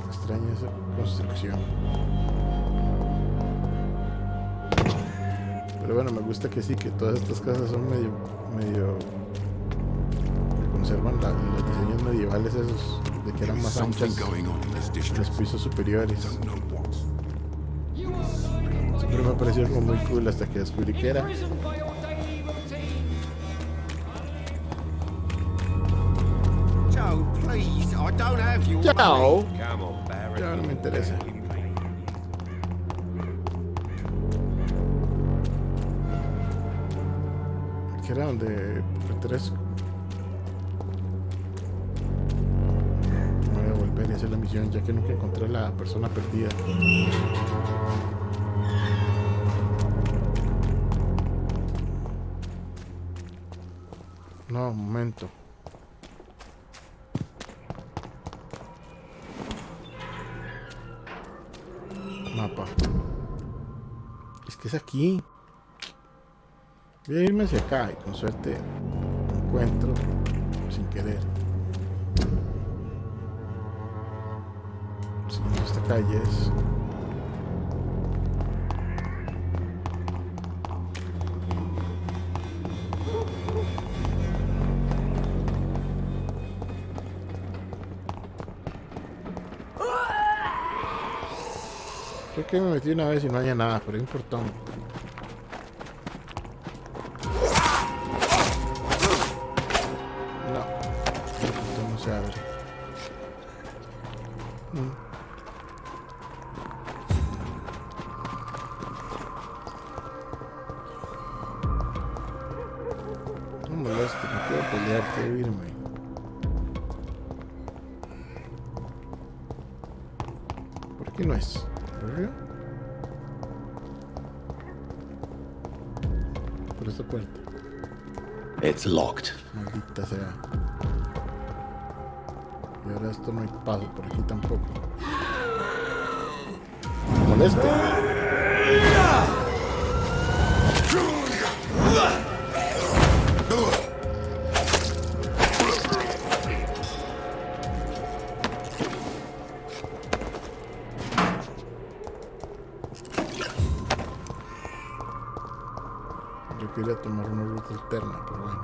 Extraña esa construcción. Pero bueno, me gusta que sí, que todas estas casas son medio que conservan los diseños medievales esos de que There eran is más something anchas, going on in this los district. pisos superiores. Don't know what. Siempre me pareció como muy cool hasta que descubrí que era. Joe, please, I don't have your Chao. money. Come on, Barry. Ya no me interesa. Que era donde Petrescu. Voy a volver y hacer la misión ya que nunca encontré a la persona perdida. No, un momento. Mapa. Es que es aquí. Voy a irme hacia acá y con suerte encuentro sin querer. Siguiendo esta calle es. Creo que me metí una vez y no había nada, pero hay un portón. No, el portón no se abre. No me moleste, no quiero pelear, quiero irme. Por aquí no es. ¿Por arriba? Por esta puerta. It's locked. Maldita sea. Y ahora esto no hay paso, por aquí tampoco. ¿Me moleste? Yo quería tomar una ruta alterna, pero bueno.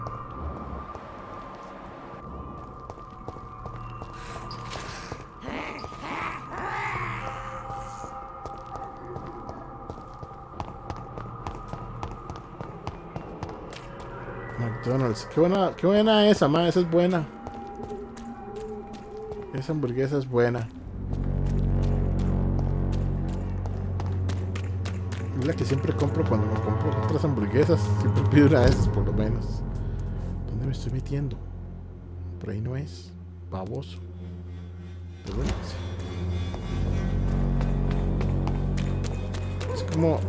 McDonald's, qué buena esa, ma, esa es buena. Esa hamburguesa es buena. Es la que siempre compro cuando me compro otras hamburguesas. Siempre pido una de esas por lo menos. ¿Dónde me estoy metiendo? Por ahí no es. Baboso. Pero bueno, sí.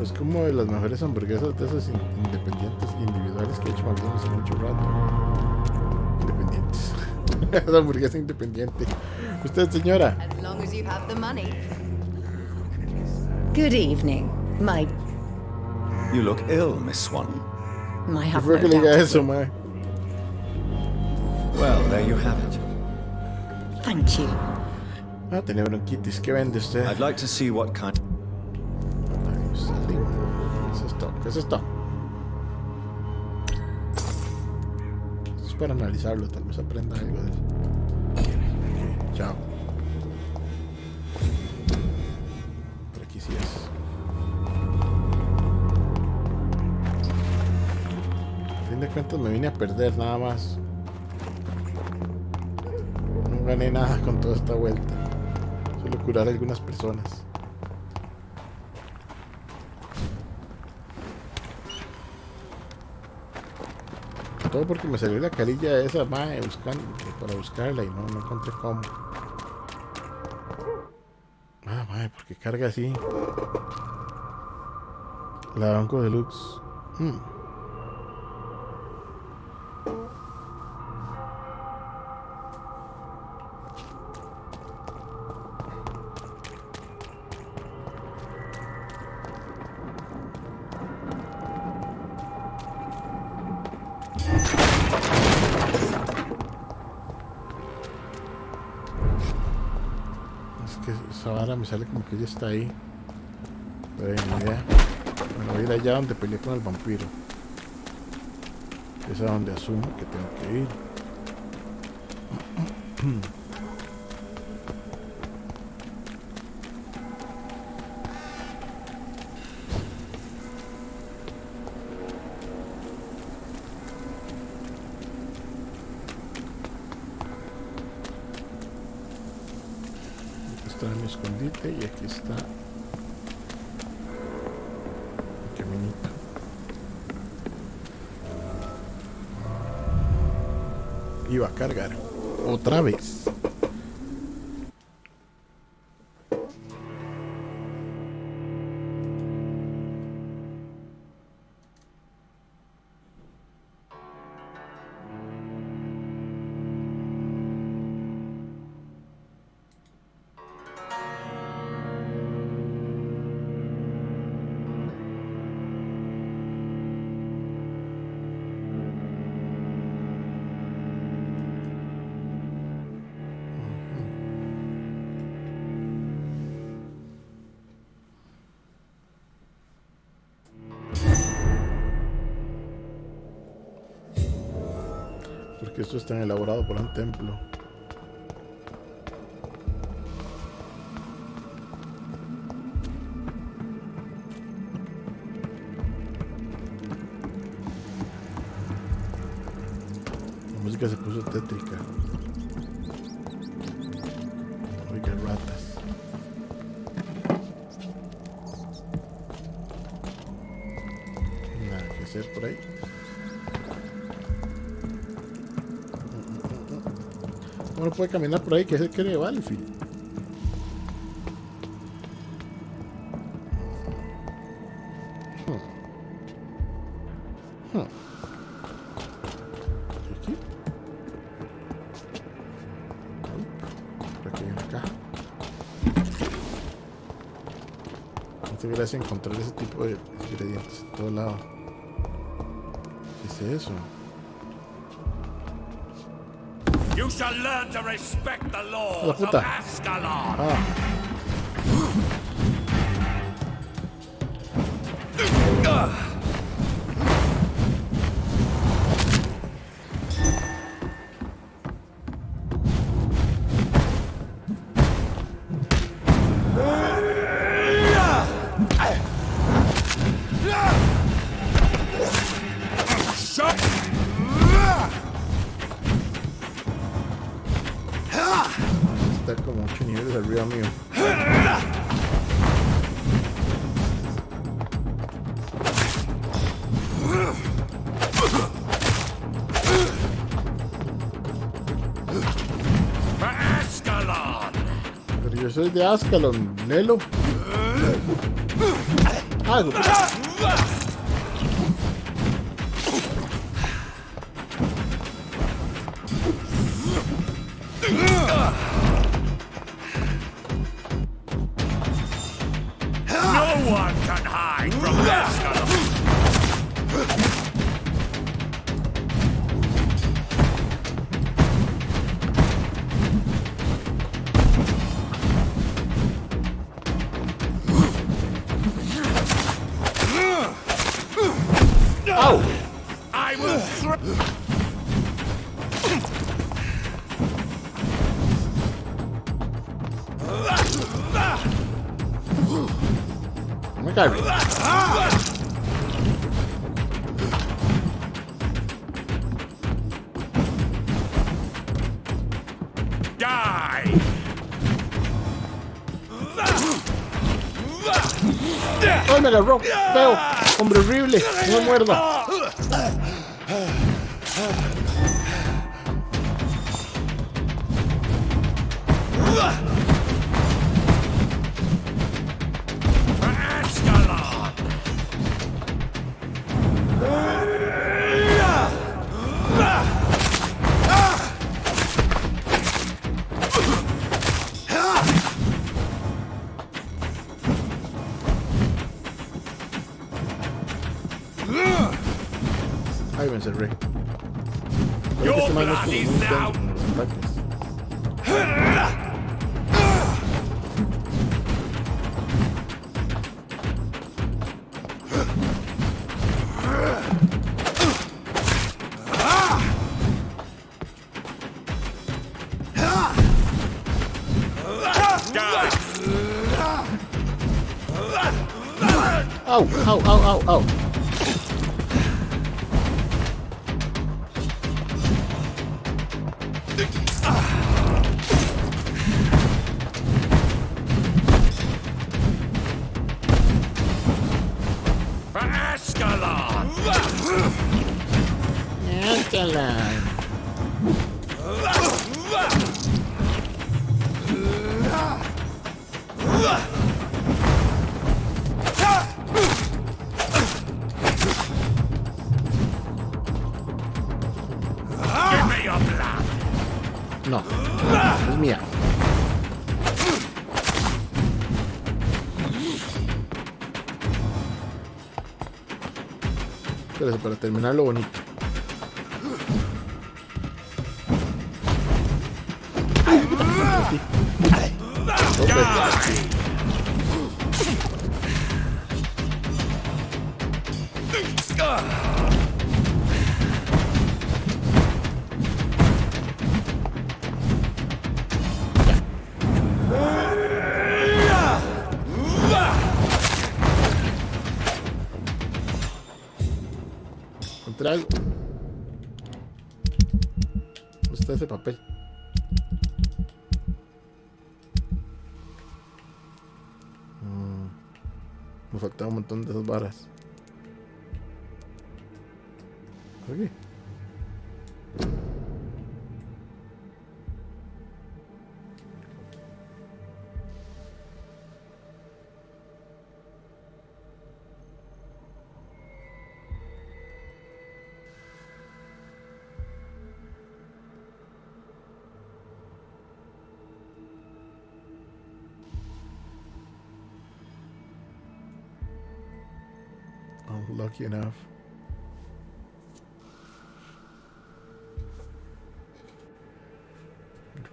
Es como de las mejores hamburguesas de esas independientes, individuales que he hecho McDonald's hace mucho rato. Independientes. Esa hamburguesa independiente. Usted, señora. As long as you have the money. Good evening, my You look ill, Miss Swan. ¿Qué fue que le diga eso, mae? Well, there you have it. Thank you. Ah, tenía bronquitis. ¿Qué vende usted? I'd like to see what kind. ¿Qué es esto? ¿Qué es esto? Esto es para analizarlo, tal vez aprenda algo de él. Ok, chao. Por aquí sí es. A fin de cuentas me vine a perder nada más. No gané nada con toda esta vuelta. Solo curar a algunas personas. Todo porque me salió la carilla esa, mae, buscando, para buscarla y no encontré cómo. Ah, mae, ¿por qué carga así? La banco deluxe. Esa vara me sale como que ella está ahí. Pero ni idea. Bueno, voy a ir allá donde peleé con el vampiro. Es a donde asumo que tengo que ir. Está en mi escondite y aquí está el caminito. Iba a cargar otra vez. Porque esto está elaborado por un templo. música se puso tétrica. Oiga, ratas. Nada que hacer por ahí. Uno puede caminar por ahí, que es el que le vale, fin. Aquí. Por aquí hay una caja. Muchas gracias encontrar ese tipo de ingredientes en todo lado. ¿Qué es eso? You shall learn to respect the laws La of puta. Ascalon. Ah. Está como 8 niveles arriba mío. For Ascalon. Pero yo soy de Ascalon, Nelo. Algo. No one can hide from Ascalon. Ow! I will Me cago. die. ¡Ay, me agarró! ¡Feo! ¡Hombre horrible! ¡No me muerda! For Ascalon. Ay, me encerré. Creo que Your este man no es blood como is muy now. intenso con los ataques. ¡Au! ¡Au! ¡Au! ¡Au! ¡Au! For Ascalon. Ascalon. Give me your blood. No, es mía. Espérate, para terminar lo bonito. Encontré algo. está ese papel? Me faltaba un montón de esas varas. Aquí. I'm lucky enough.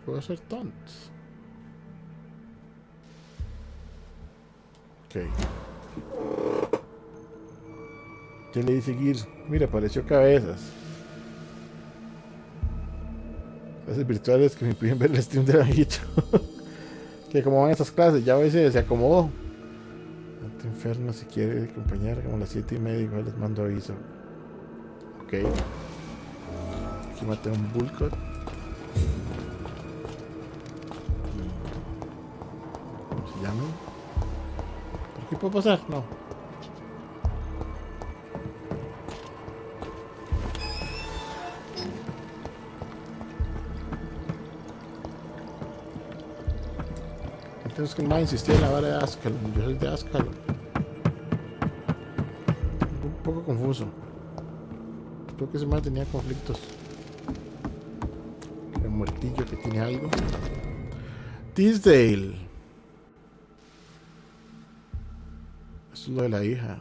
Puedo hacer taunts. Ok. ¿Qué le di seguir? Mira, apareció cabezas. Clases virtuales que me impiden ver el stream del amiguito. Que como van estas clases, ya a veces se acomodó. Este enfermo, si quiere acompañar, como a las 7:30, igual les mando aviso. Ok. Aquí maté un bullcut. ¿Cómo se llama? ¿Por qué puedo pasar? No. Entonces que más insistía en la vara de Ascalon. Yo soy de Ascalon. Un poco confuso. Creo que ese man tenía conflictos. El muertillo que tiene algo. Tisdale. Eso es lo de la hija.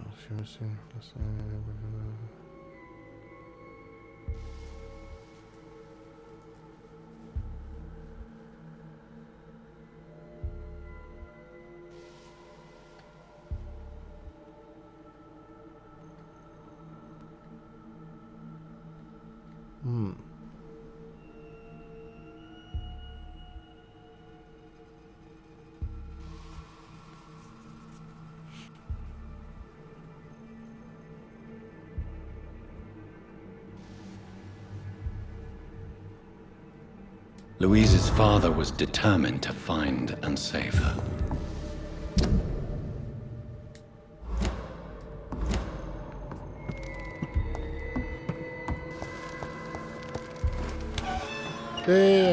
Louise's father was determined to find and save her.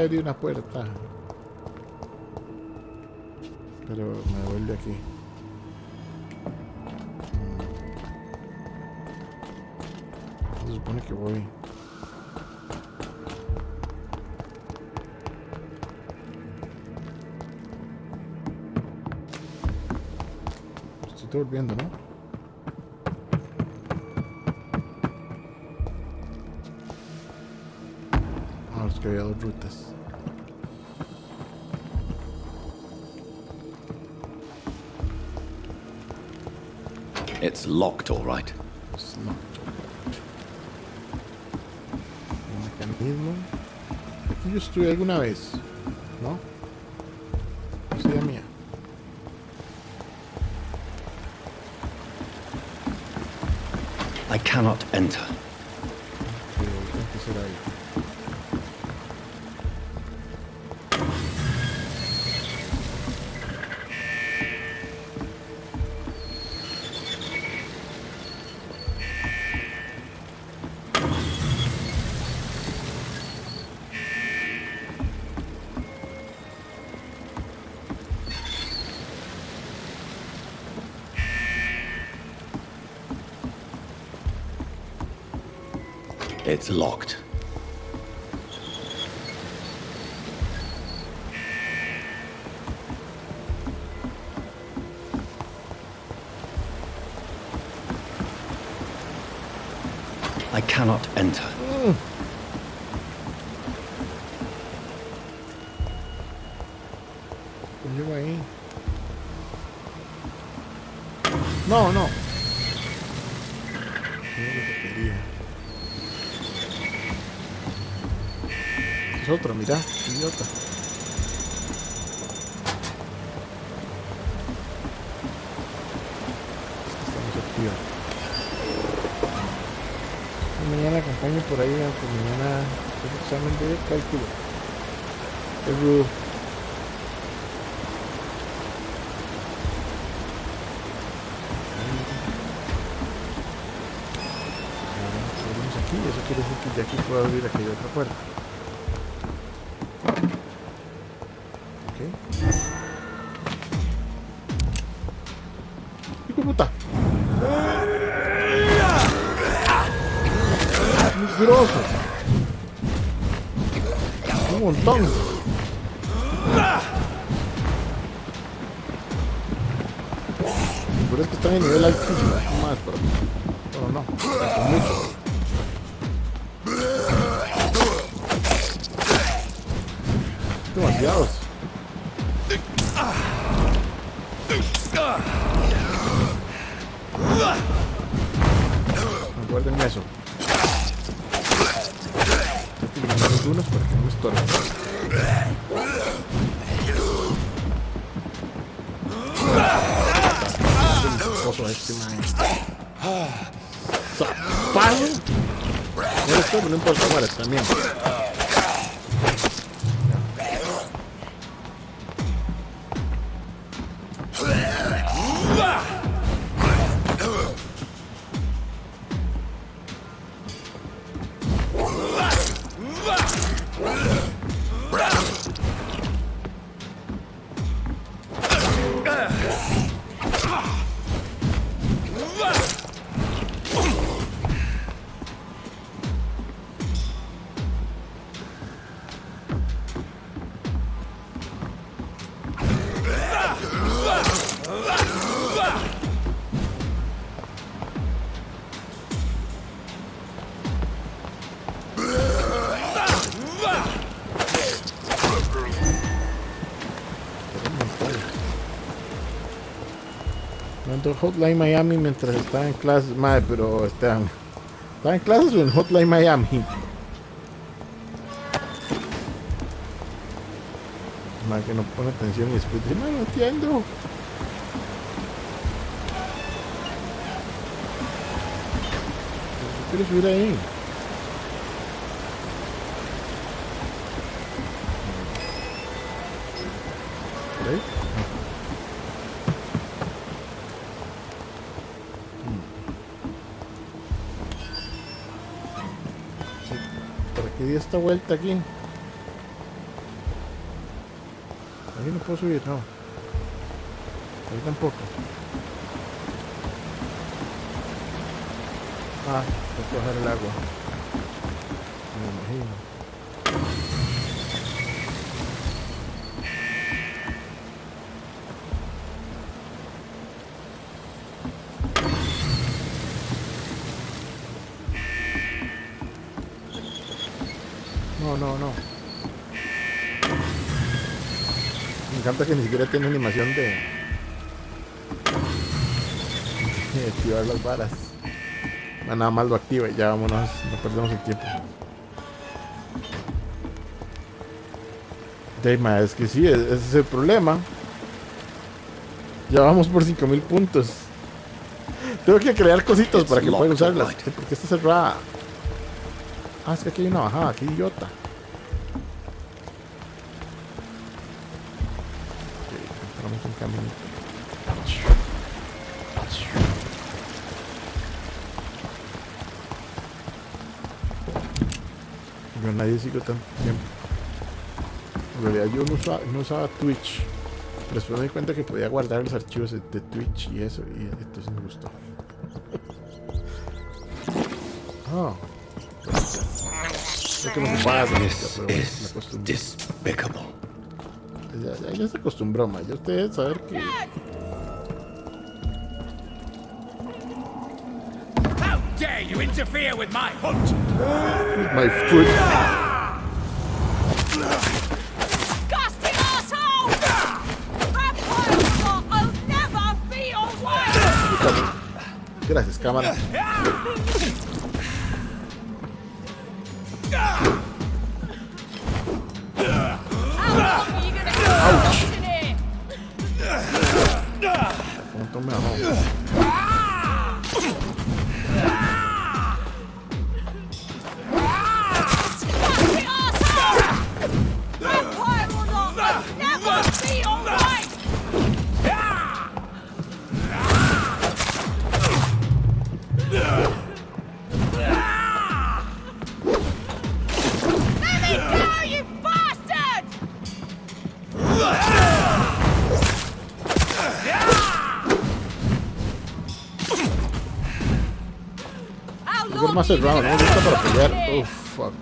Abrí una puerta. Pero me voy de aquí. Se supone que voy. Estoy volviendo, ¿no? Ah, es que había dos rutas. It's locked, all right. It's locked, all right. Un mecanismo. Aquí yo estuve alguna vez, ¿no? No sería mía. I cannot enter. It's locked. I cannot enter. Llevo ahí. No, no. Es otro, mira, idiota. Estamos activos. Mañana acompaño por ahí, aunque mañana El examen de cálculo. Es rudo. Abrimos aquí, eso quiere decir que de aquí puedo abrir aquella otra puerta. Ok. ¡Hijo de puta! ¡Muy grosso! Un montón. Pero es que están en nivel altísimo. Más, pero no. Son muchos. Demasiados. Guarden eso. Algunos para que no me estorben. Oso este man. Zapalo. No esto, no importa, vale, también. Hotline Miami mientras estaba en clases, madre, pero ¿estaba en clases o en Hotline Miami? Madre, que no pone atención y después dice, no entiendo. Quiero subir ahí. ¿Por ahí? Y di esta vuelta aquí. Aquí no puedo subir, no. Ahí tampoco. Ah, tengo que bajar el agua. Me imagino. No. Me encanta que ni siquiera tiene animación de activar las varas. Nada más lo activa y ya vámonos, no perdemos el tiempo. Es que sí, ese es el problema. Ya vamos por 5000 puntos. Tengo que crear cositas para que pueda usarlas. Porque está cerrada. Ah, es que aquí hay una bajada, qué idiota. Encontramos un camino. Yo nadie sigo tanto tiempo. En realidad yo no usaba Twitch. Pero después me di cuenta que podía guardar los archivos de Twitch y eso. Y entonces me gustó. Oh. Es que no pasa, This is despicable. Ya se acostumbró, ma. Ya ustedes saber que... How dare you interfere with my hunt? With my foot. Disgusting asshole! Vampires will never be your way! Gracias, cámara. ¿Cómo me amó? mejor más cerrado, no me gusta para pelear. Oh, fuck.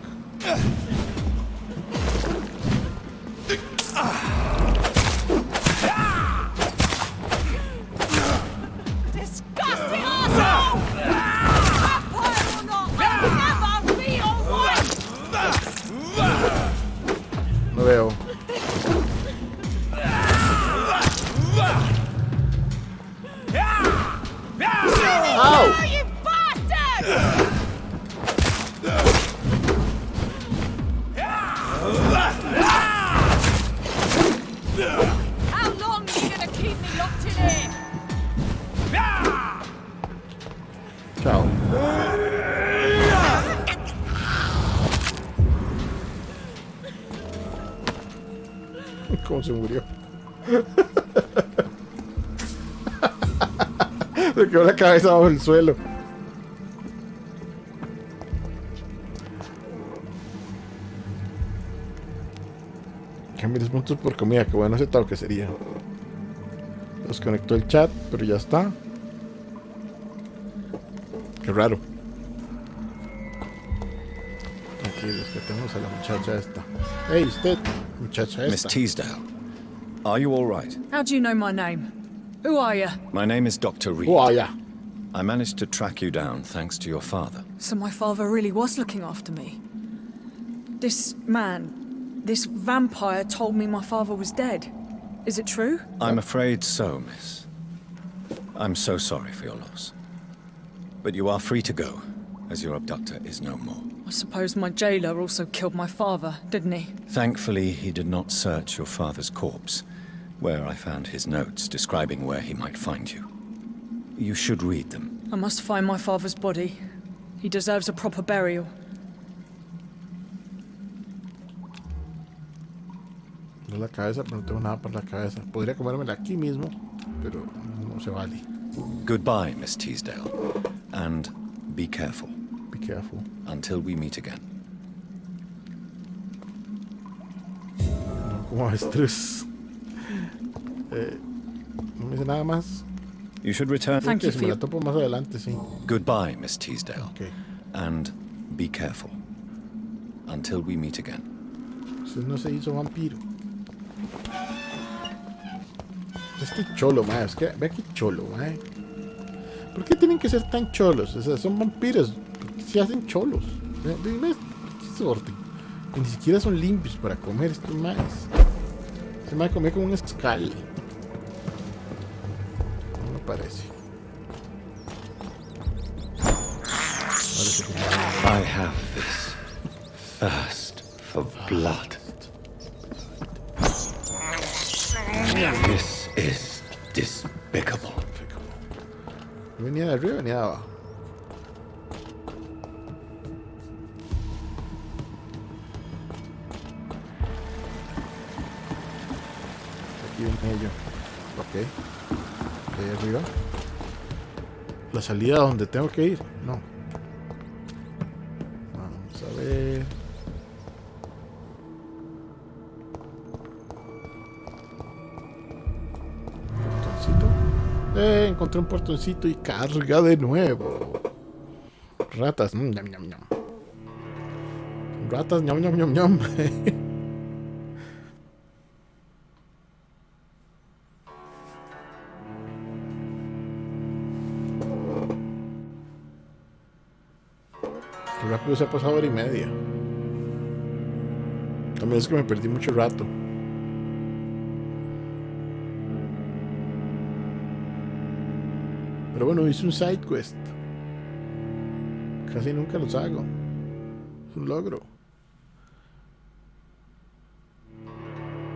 Disgusting arsehole! Vampire or not, I'll never be your wife! No veo. Oh, you bastard! How long are you gonna keep me locked in here? Chao. ¿Cómo se murió? Se quedó la cabeza bajo el suelo. Cambio 10 puntos por comida. Que bueno ese toque sería. Desconectó el chat, pero ya está. Qué raro. Tranquilos, que tenemos a la muchacha esta. Hey, usted, muchacha esta. Miss Teasdale, are you all right? How do you know my name? Who are you? My name is Dr. Reed. Who are ya? I managed to track you down thanks to your father. So my father really was looking after me. This man, this vampire told me my father was dead. Is it true? I'm afraid so, miss. I'm so sorry for your loss. But you are free to go, as your abductor is no more. I suppose my jailer also killed my father, didn't he? Thankfully, he did not search your father's corpse, where I found his notes describing where he might find you. You should read them. I must find my father's body. He deserves a proper burial. No la cabeza, pero no tengo nada para la cabeza. Podría comérmela aquí mismo, pero no se vale. Goodbye, Miss Teasdale. And be careful. Be careful. Until we meet again. No, como avestruz. No me dice nada más. You should return. Thank you Si for me la your... topo más adelante, sí. Goodbye, Miss Teasdale. Okay. And be careful. Until we meet again. Usted no se hizo vampiro. Este cholo, mae. Es que, ve que cholo, mae. ¿Por qué tienen que ser tan cholos? O sea, son vampiros. Se hacen cholos. Dime, ¿qué sorte? Y ni siquiera son limpios para comer estos maes. Se me va a comer como un escal. No me parece. I have this thirst for blood. This is despicable. Venía de arriba, venía de abajo. Aquí viene ello. Ok. Ahí arriba. La salida donde tengo que ir. No. Vamos a ver. Encontré un portoncito y carga de nuevo. Ratas. Ñam, ñam, ñam. Ratas. Ñam, ñam, ñam, ñam. Qué rápido se ha pasado hora y media. También es que me perdí mucho rato. Pero bueno, hice un side quest. Casi nunca los hago. Es un logro.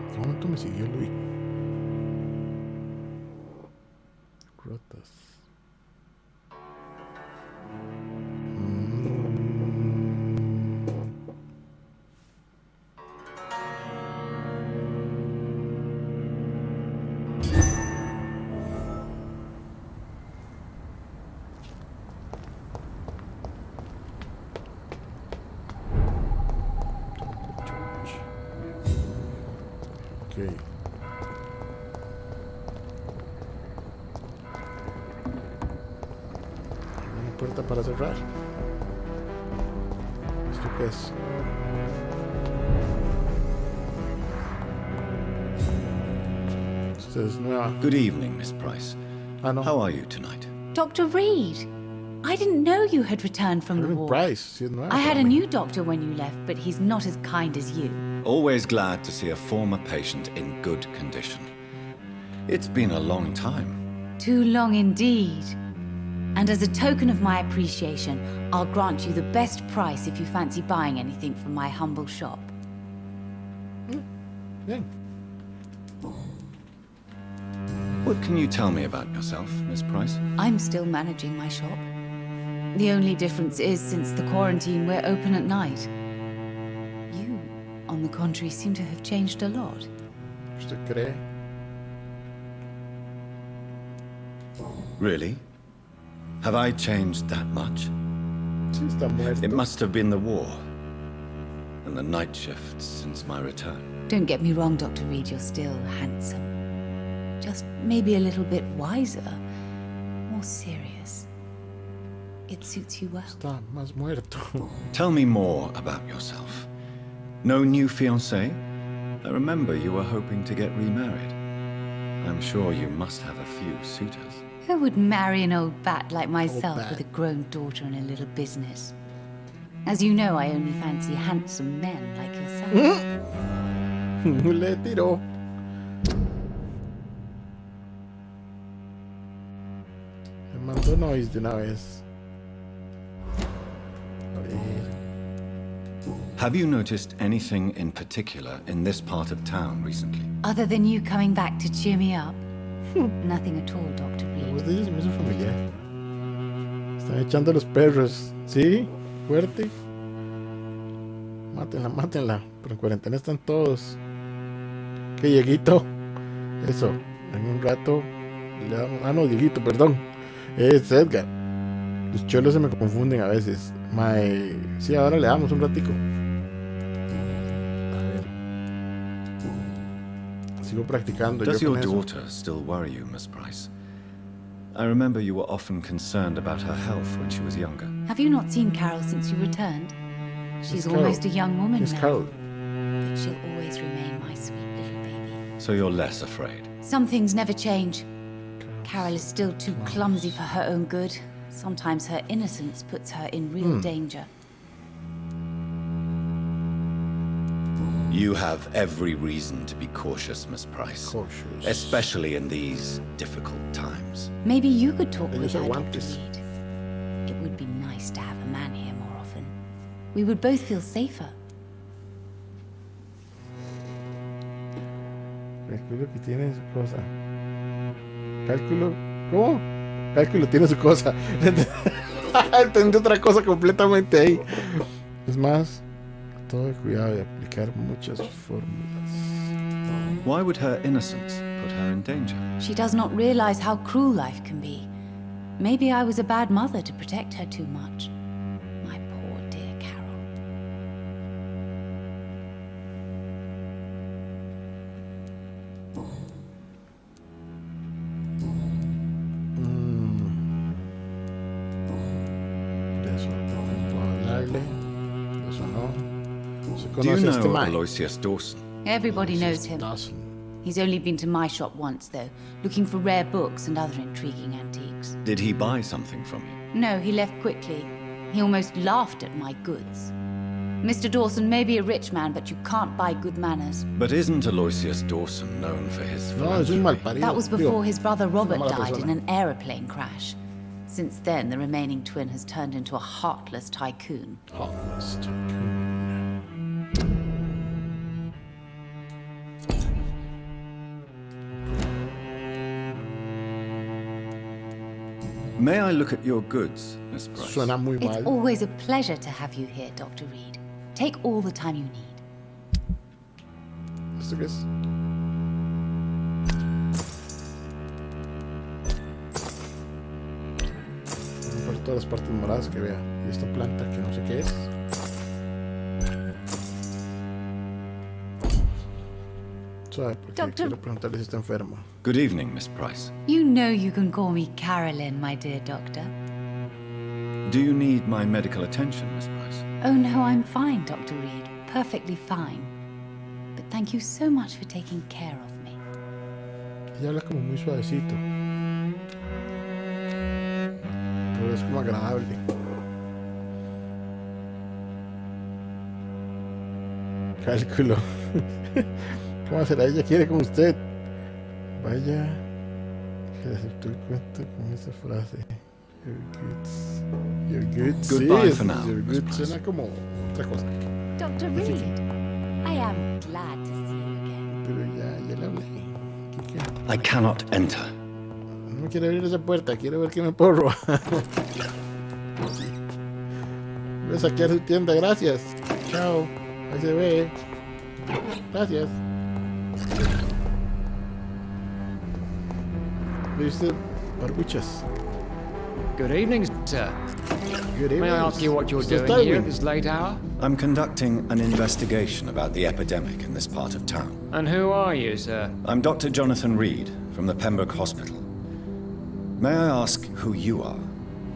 ¿En qué momento me siguió Luis? Rotas. Ok. Una puerta para cerrar. qué es. Esta es nueva. Good evening, Miss Price. Ah, no. How are you tonight? Dr. Reed, I didn't know you had returned from the war. Price, sí, es nueva I had para a mí. new doctor when you left, but he's not as kind as you. Always glad to see a former patient in good condition. It's been a long time. Too long indeed. And as a token of my appreciation, I'll grant you the best price if you fancy buying anything from my humble shop. Bien. What can you tell me about yourself, Miss Price? I'm still managing my shop. The only difference is, since the quarantine, we're open at night. You, on the contrary, seem to have changed a lot. ¿Usted cree? Really? Have I changed that much? Sí, está muerto. It must have been the war and the night shifts since my return. Don't get me wrong, Dr. Reed, you're still handsome. Just maybe a little bit wiser, more serious. It suits you well. Está más muerto. Tell me more about yourself. No new fiancé? I remember you were hoping to get remarried. I'm sure you must have a few suitors. Who would marry an old bat like myself bat. with a grown daughter and a little business? As you know, I only fancy handsome men like yourself. Le tiró. Le mandó noise de una vez. A ver. Have you noticed anything in particular in this part of town recently? Other than you coming back to cheer me up? Nothing at all, Dr. La Reed. voz de ellos me hizo familiar. Están echando los perros. ¿Sí? Fuerte. Mátenla, mátenla. Pero en cuarentena están todos. ¿Qué, Dieguito? Eso. En un rato le damos... Ah, no, Dieguito, perdón. Es Edgar. Los cholos se me confunden a veces. Mae... Sí, ahora le damos un ratico. A ver. Sigo practicando. Does yo your con eso. daughter still worry you, Miss Price? I remember you were often concerned about her health when she was younger. Have you not seen Carol since you returned? She's Carol? almost a young woman It's now. Carol. But she'll always remain my sweet little baby. So you're less afraid. Some things never change. Carol is still too clumsy for her own good. Sometimes her innocence puts her in real danger. You have every reason to be cautious, Miss Price. Cautious. Especially in these difficult times. Maybe you could talk with Ellos her, Dr. aguantes. Reed. It would be nice to have a man here more often. We would both feel safer. Cálculo que tiene su cosa. Cálculo. ¿Cómo? Cálculo tiene su cosa. Entendí otra cosa completamente ahí. Es más, todo el cuidado de aplicar muchas fórmulas. Why would her innocence put her in danger? She does not realize how cruel life can be. Maybe I was a bad mother to protect her too much. My poor dear Carol. De eso no puedo hablarle. De eso no. Se Do you conoce este know man. Aloysius Dawson? Everybody knows him. Dawson. He's only been to my shop once, though, looking for rare books and other intriguing antiques. Did he buy something from you? No, he left quickly. He almost laughed at my goods. Mr. Dawson may be a rich man, but you can't buy good manners. But isn't Aloysius Dawson known for his No, es un mal philanthropy? parido. That was before his brother Robert mala died in persona. an aeroplane crash. Since then, the remaining twin has turned into a heartless tycoon. Heartless tycoon. May I look at your goods, Miss Price? Suena muy It's mal. always a pleasure to have you here, Dr. Reed. Take all the time you need. ¿Esto qué es? Por todas las partes moradas que vea. Y esta planta que no sé qué es. ¿Sabe? Porque Doctor- quiero preguntarle si está enfermo. Good evening, Miss Price. You know you can call me Carolyn, my dear doctor. Do you need my medical attention, Miss Price? Oh no, I'm fine, Dr. Reed. Perfectly fine. But thank you so much for taking care of me. Ella habla como muy suavecito. Pero es como agradable. Cálculo. ¿Cómo será? Ella quiere con usted. Vaya. Que aceptó el cuento con esa frase. You're good. Goodbye sí, for now, You're Miss good. Price. Suena como otra cosa. Dr. Reed, I am glad to see you again. Pero ya le hablé. I cannot enter. No quiero abrir esa puerta. Quiero ver qué me puedo robar. Voy a saquear su tienda. Gracias. Chao. Ahí se ve. Gracias. ¿Viste? Barbuchas. Good evening, sir. Good evening. May I ask you what you're Mr. doing here at Steinway. this late hour? I'm conducting an investigation about the epidemic in this part of town. And who are you, sir? I'm Dr. Jonathan Reed from the Pembroke Hospital. May I ask who you are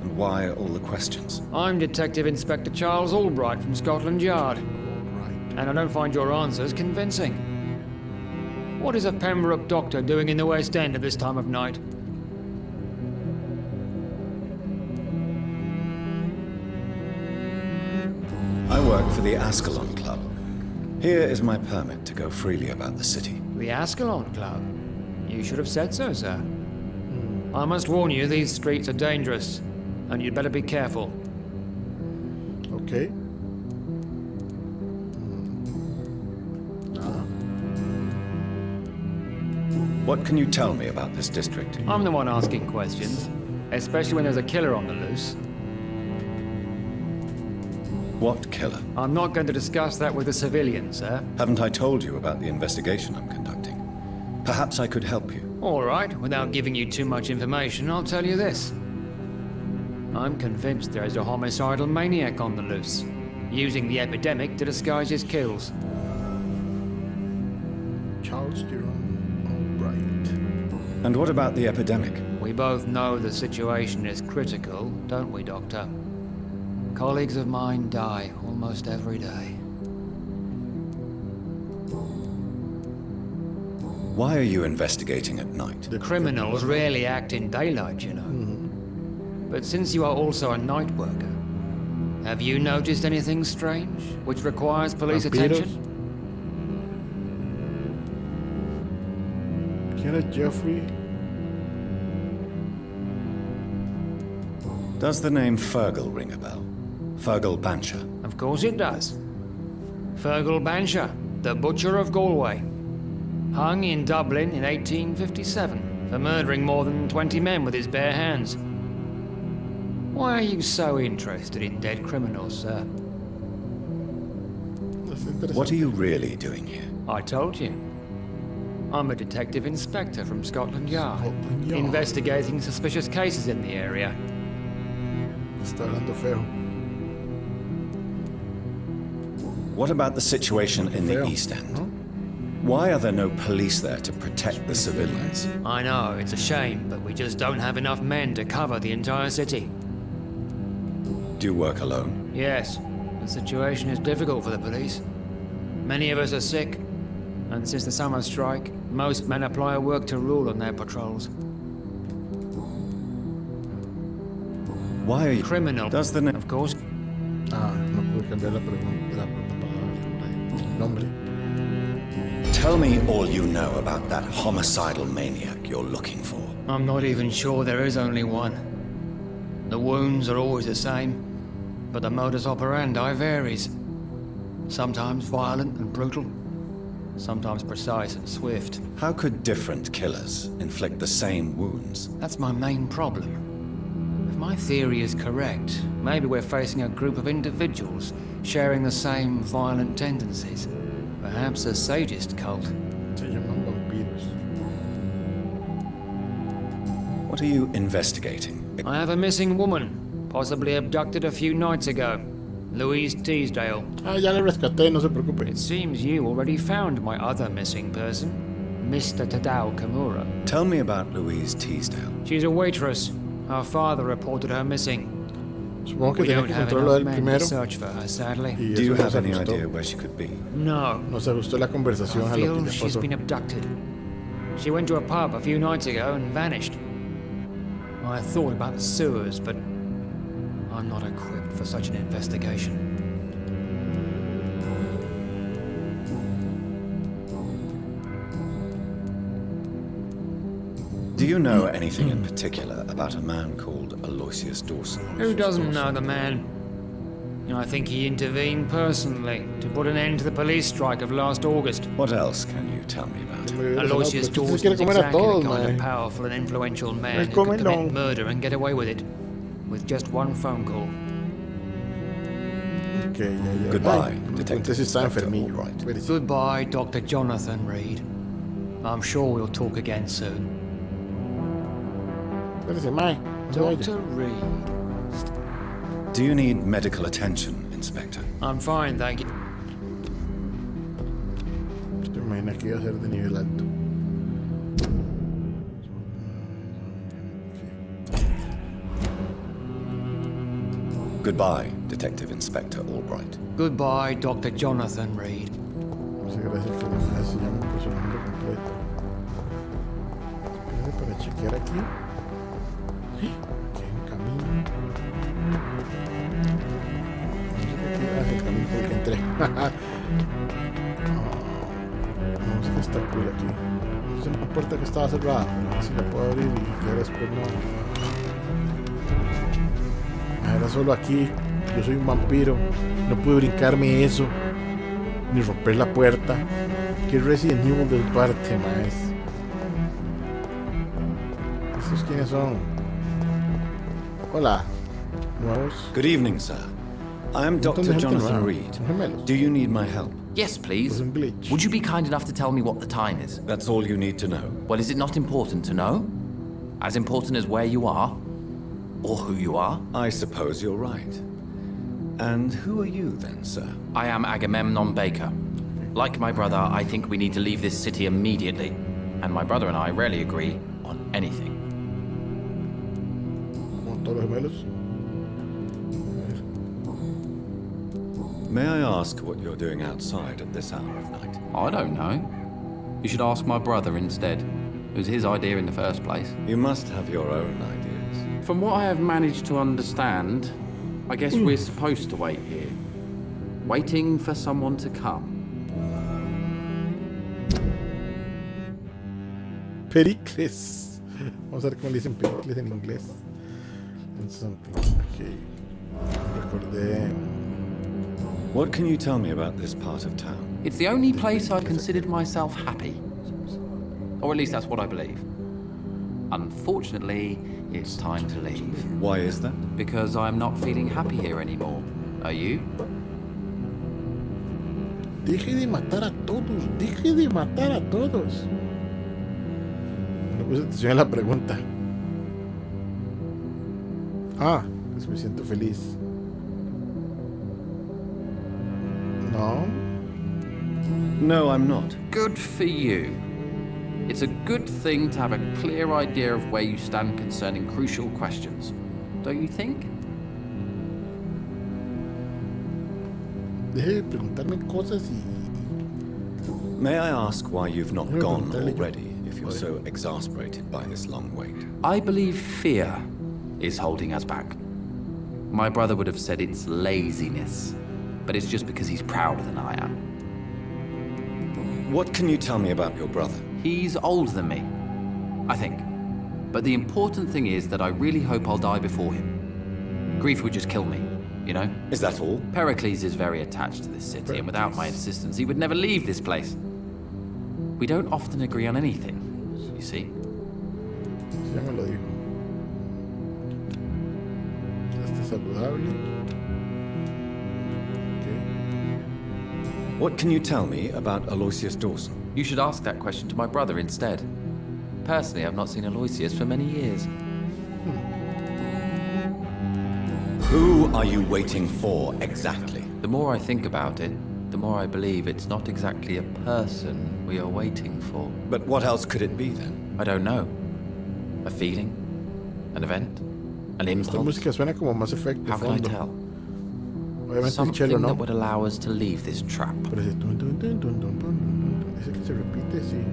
and why all the questions? I'm Detective Inspector Charles Albright from Scotland Yard. And I don't find your answers convincing. What is a Pembroke doctor doing in the West End at this time of night? I work for the Ascalon Club. Here is my permit to go freely about the city. The Ascalon Club? You should have said so, sir. I must warn you, these streets are dangerous, and you'd better be careful. Okay. What can you tell me about this district? I'm the one asking questions, especially when there's a killer on the loose. What killer? I'm not going to discuss that with the civilians, sir. Haven't I told you about the investigation I'm conducting? Perhaps I could help you. All right, without giving you too much information, I'll tell you this. I'm convinced there is a homicidal maniac on the loose, using the epidemic to disguise his kills. Charles Jerome Albright. And what about the epidemic? We both know the situation is critical, don't we, Doctor? Colleagues of mine die almost every day. Why are you investigating at night? The criminals rarely act in daylight, you know. But since you are also a night worker, have you noticed anything strange which requires police attention? Kenneth Jeffrey. Does the name Fergal ring a bell? Fergal Bancher. Of course it does. Fergal Bancher, the Butcher of Galway. Hung in Dublin in 1857 for murdering more than 20 men with his bare hands. Why are you so interested in dead criminals, sir? What are you really doing here? I told you. I'm a detective inspector from Scotland Yard, investigating suspicious cases in the area. Está hablando feo. What about the situation in the East End? Why are there no police there to protect the civilians? I know, it's a shame, but we just don't have enough men to cover the entire city. Do you work alone? Yes, the situation is difficult for the police. Many of us are sick, and since the summer strike, most men apply a work to rule on their patrols. Why are you... Criminal. Does the name... Of course. Ah, no pude cambiar la pregunta, la palabra, el nombre. Tell me all you know about that homicidal maniac you're looking for. I'm not even sure there is only one. The wounds are always the same, but the modus operandi varies. Sometimes violent and brutal, sometimes precise and swift. How could different killers inflict the same wounds? That's my main problem. If my theory is correct, maybe we're facing a group of individuals sharing the same violent tendencies. Perhaps a sadist cult. Se llaman vampiros. What are you investigating? I have a missing woman, possibly abducted a few nights ago. Louise Teasdale. Ah, ya le rescaté, no se preocupe. It seems you already found my other missing person, Mr. Tadao Kimura. Tell me about Louise Teasdale. She's a waitress. Her father reported her missing. Supongo que We tenía don't que have encontrar lo enough del men to primero. search for her, sadly. Y Do you eso no have se any ajustó. idea where she could be? No. No se ajustó la conversación I a lo feel que ya she's pasó. been abducted. She went to a pub a few nights ago and vanished. I thought about the sewers, but I'm not equipped for such an investigation. Do you know anything in particular about a man called Aloysius Dawson? Who doesn't know the man? I think he intervened personally to put an end to the police strike of last August. What else can you tell me about him? Aloysius Dawson is exactly the kind of powerful and influential man who could commit murder and get away with it, with just one phone call. Okay, yeah. Goodbye, Ay, Detective entonces está Inspector enfermillo. Albright. Goodbye, Dr. Jonathan Reed. I'm sure we'll talk again soon. Espérese, mae. No se vaya. Dr. Reed. Do you need medical attention, Inspector? I'm fine, thank you. ¿Te imaginas que iba a ser de nivel alto? Goodbye, Detective Inspector Albright. Goodbye, Dr. Jonathan Reed. Muchas gracias que no me hace ya me puso el nombre completo. Espérate para chequear aquí. Aquí hay un camino. No sé por qué hace el camino por el que entré. Vamos que está cool aquí. Es una puerta que estaba cerrada. A ver si la puedo abrir y ya después no. Era solo aquí. Yo soy un vampiro. No pude brincarme eso. Ni romper la puerta. ¿Qué Resident Evil del parte, maes? ¿Estos quiénes son? Hola. Nuevos. Good evening, sir. I am Dr. Jonathan Reed. Do you need my help? Yes, please. Would you be kind enough to tell me what the time is? That's all you need to know. Well, is it not important to know? As important as where you are? Or who you are? I suppose you're right. And who are you then, sir? I am Agamemnon Baker. Like my brother, I think we need to leave this city immediately. And my brother and I rarely agree on anything. Como todos los gemelos. May I ask what you're doing outside at this hour of night? I don't know. You should ask my brother instead. It was his idea in the first place. You must have your own ideas. From what I have managed to understand, I guess we're supposed to wait here. Waiting for someone to come. Pericles. Vamos a ver cómo le dicen Pericles en inglés. Okay. Recordé. What can you tell me about this part of town? It's the only place I've considered myself happy. Or at least that's what I believe. Unfortunately, it's time to leave. Why is that? Because I'm not feeling happy here anymore. Are you? Deje de matar a todos. Deje de matar a todos. No puse atención a la pregunta. Ah, pues me siento feliz. No. No, I'm not. Good for you. It's a good thing to have a clear idea of where you stand concerning crucial questions. Don't you think? Deje de preguntarme cosas y... May I ask why you've not gone already, if you're so exasperated by this long wait? I believe fear is holding us back. My brother would have said it's laziness, but it's just because he's prouder than I am. What can you tell me about your brother? He's older than me, I think. But the important thing is that I really hope I'll die before him. Grief would just kill me, you know? Is that all? Pericles is very attached to this city, and without my assistance, he would never leave this place. We don't often agree on anything, you see. Ya me lo dijo. Está saludable. What can you tell me about Aloysius Dawson? You should ask that question to my brother instead. Personally, I've not seen Aloysius for many years. Who are you waiting for, exactly? The more I think about it, the more I believe it's not exactly a person we are waiting for. But what else could it be, then? I don't know. A feeling? An event? An Esta impulse? música suena como Mass Effect de How can I fondo. tell? Obviamente el Something cello no. that would allow us to leave this trap. Pero ese tun, tun, tun, tun, tun, tun, tun, ese que se repite, sí.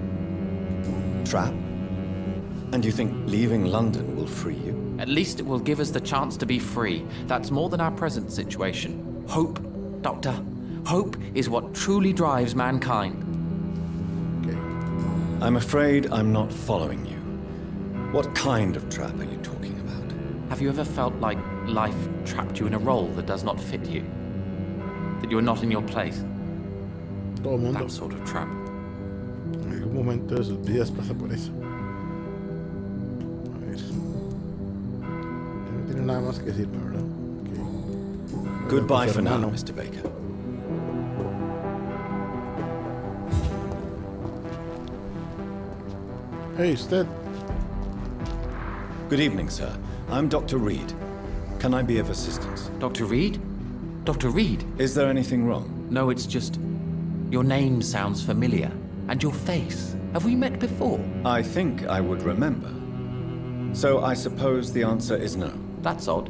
Trap? And you think leaving London will free you? At least it will give us the chance to be free. That's more than our present situation. Hope, Doctor. Hope is what truly drives mankind. Okay. I'm afraid I'm not following you. What kind of trap are you talking about? Have you ever felt like life trapped you in a role that does not fit you? That you are not in your place? Todo el mundo. That sort of trap. En algún momento de sus vidas pasa por eso. A ver. No tiene nada más que decirme, ¿verdad? Okay. Goodbye for now, hermano. Mr. Baker. Hey, usted. Good evening, sir. I'm Dr. Reed. Can I be of assistance? Dr. Reed? Dr. Reed? Is there anything wrong? No, it's just... Your name sounds familiar. And your face. Have we met before? I think I would remember. So I suppose the answer is no. That's odd.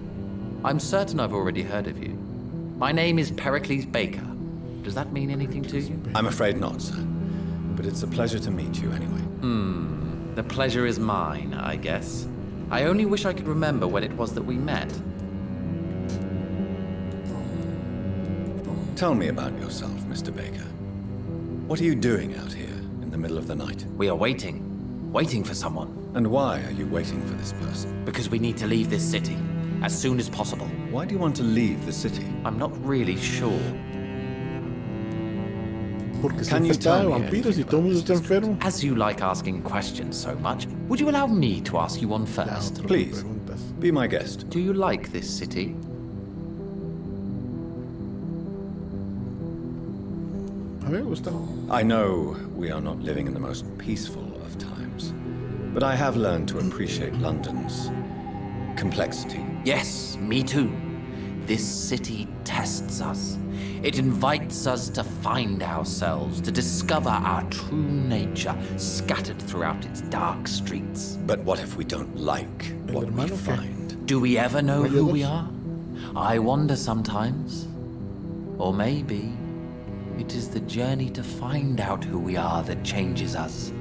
I'm certain I've already heard of you. My name is Pericles Baker. Does that mean anything to you? I'm afraid not, sir. But it's a pleasure to meet you anyway. The pleasure is mine, I guess. I only wish I could remember when it was that we met. Tell me about yourself, Mr. Baker. What are you doing out here in the middle of the night? We are waiting. Waiting for someone. And why are you waiting for this person? Because we need to leave this city. As soon as possible. Why do you want to leave the city? I'm not really sure. Porque se Can you infecta de tell me vampiros y todo el mundo está enfermo. As you like asking questions so much, would you allow me to ask you one first? Please, be my guest. Do you like this city? A mí me gusta. I know we are not living in the most peaceful of times, but I have learned to appreciate London's complexity. Yes, me too. This city tests us. It invites us to find ourselves, to discover our true nature scattered throughout its dark streets. But what if we don't like what we find? Do we ever know who we are? I wonder sometimes. Or maybe it is the journey to find out who we are that changes us.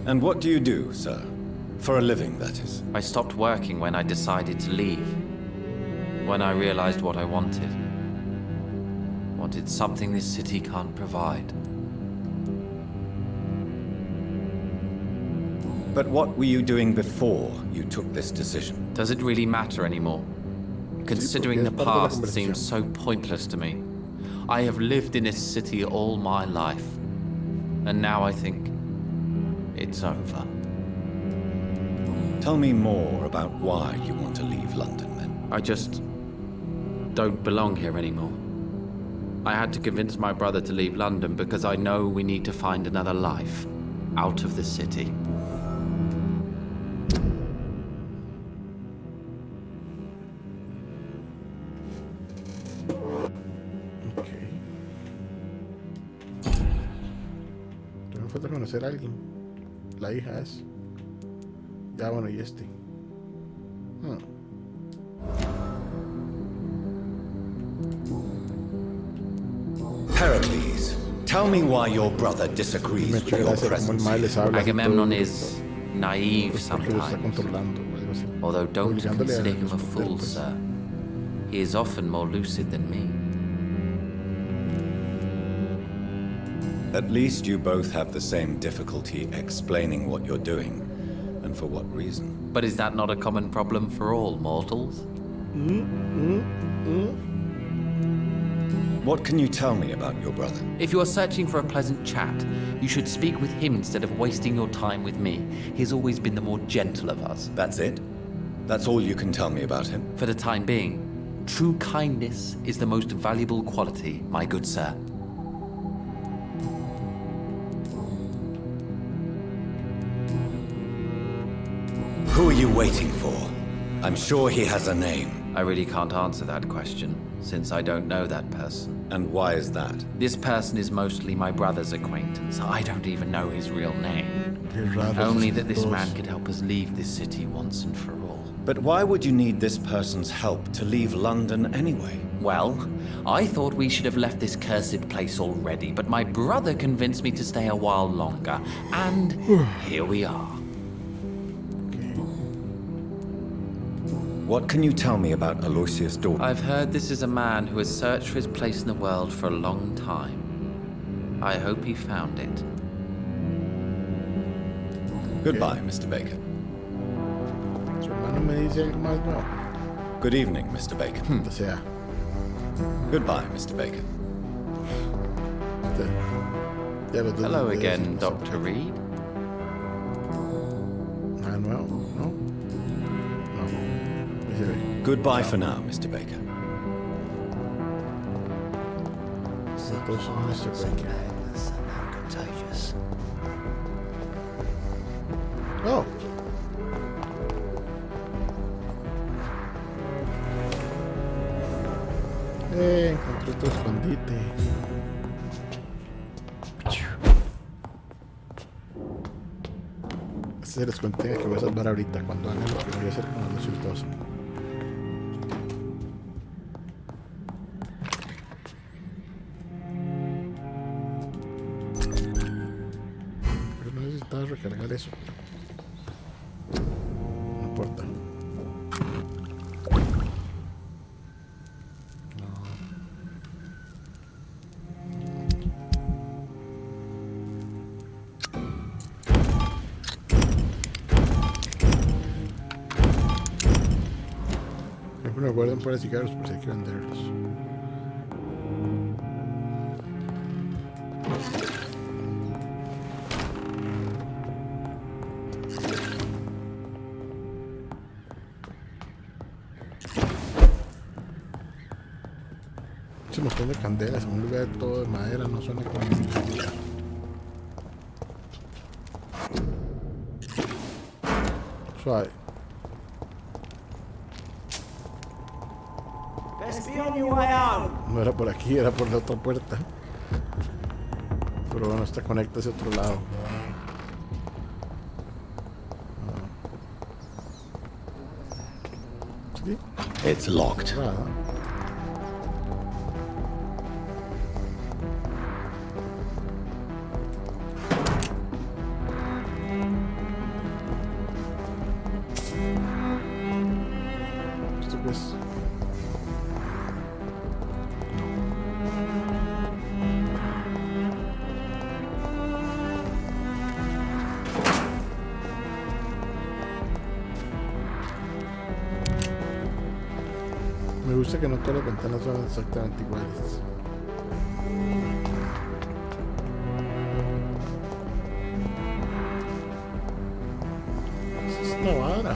And what do you do, sir? For a living, that is. I stopped working when I decided to leave. When I realized what I wanted. Wanted something this city can't provide. But what were you doing before you took this decision? Does it really matter anymore? Considering the past seems so pointless to me. I have lived in this city all my life. And now I think it's over. Tell me more about why you want to leave London, then. I just don't belong here anymore. I had to convince my brother to leave London because I know we need to find another life out of the city. Okay. Me falta conocer a alguien. La hija es. Ya bueno, y este. Pericles, tell me why your brother disagrees with your presence. Agamemnon is naive sometimes. Although don't consider him a fool, sir. He is often more lucid than me. At least you both have the same difficulty explaining what you're doing, and for what reason. But is that not a common problem for all mortals? What can you tell me about your brother? If you are searching for a pleasant chat, you should speak with him instead of wasting your time with me. He has always been the more gentle of us. That's it? That's all you can tell me about him? For the time being, true kindness is the most valuable quality, my good sir. Who are you waiting for? I'm sure he has a name. I really can't answer that question, since I don't know that person. And why is that? This person is mostly my brother's acquaintance. I don't even know his real name. Only that this man could help us leave this city once and for all. But why would you need this person's help to leave London anyway? Well, I thought we should have left this cursed place already, but my brother convinced me to stay a while longer. And here we are. What can you tell me about Aloysius Dawn? I've heard this is a man who has searched for his place in the world for a long time. I hope he found it. Goodbye, Mr. Baker. Su hermano me dice algo más nuevo. Good evening, Mr. Baker. O sea, Goodbye, Mr. Baker. Hello again, Dr. Reed. Nada nuevo, ¿no? Goodbye for now, Mr. Baker. Mr. Baker. Oh. Encontré tu escondite. Ese es el escondite que voy a salvar ahorita cuando hagan lo que voy a hacer con los resultados. Pero no necesitaba recargar eso. No importa. Me guardan para cigarros por si hay que venderlos. Un montón de candelas en un lugar todo de madera no suena como suave. No era por aquí, era por la otra puerta. Pero bueno, esta conecta hacia otro lado. ¿Sí? It's locked. ¿Esto qué es? Me gusta que no todas las ventanas son exactamente iguales. ¿Qué es esta vara?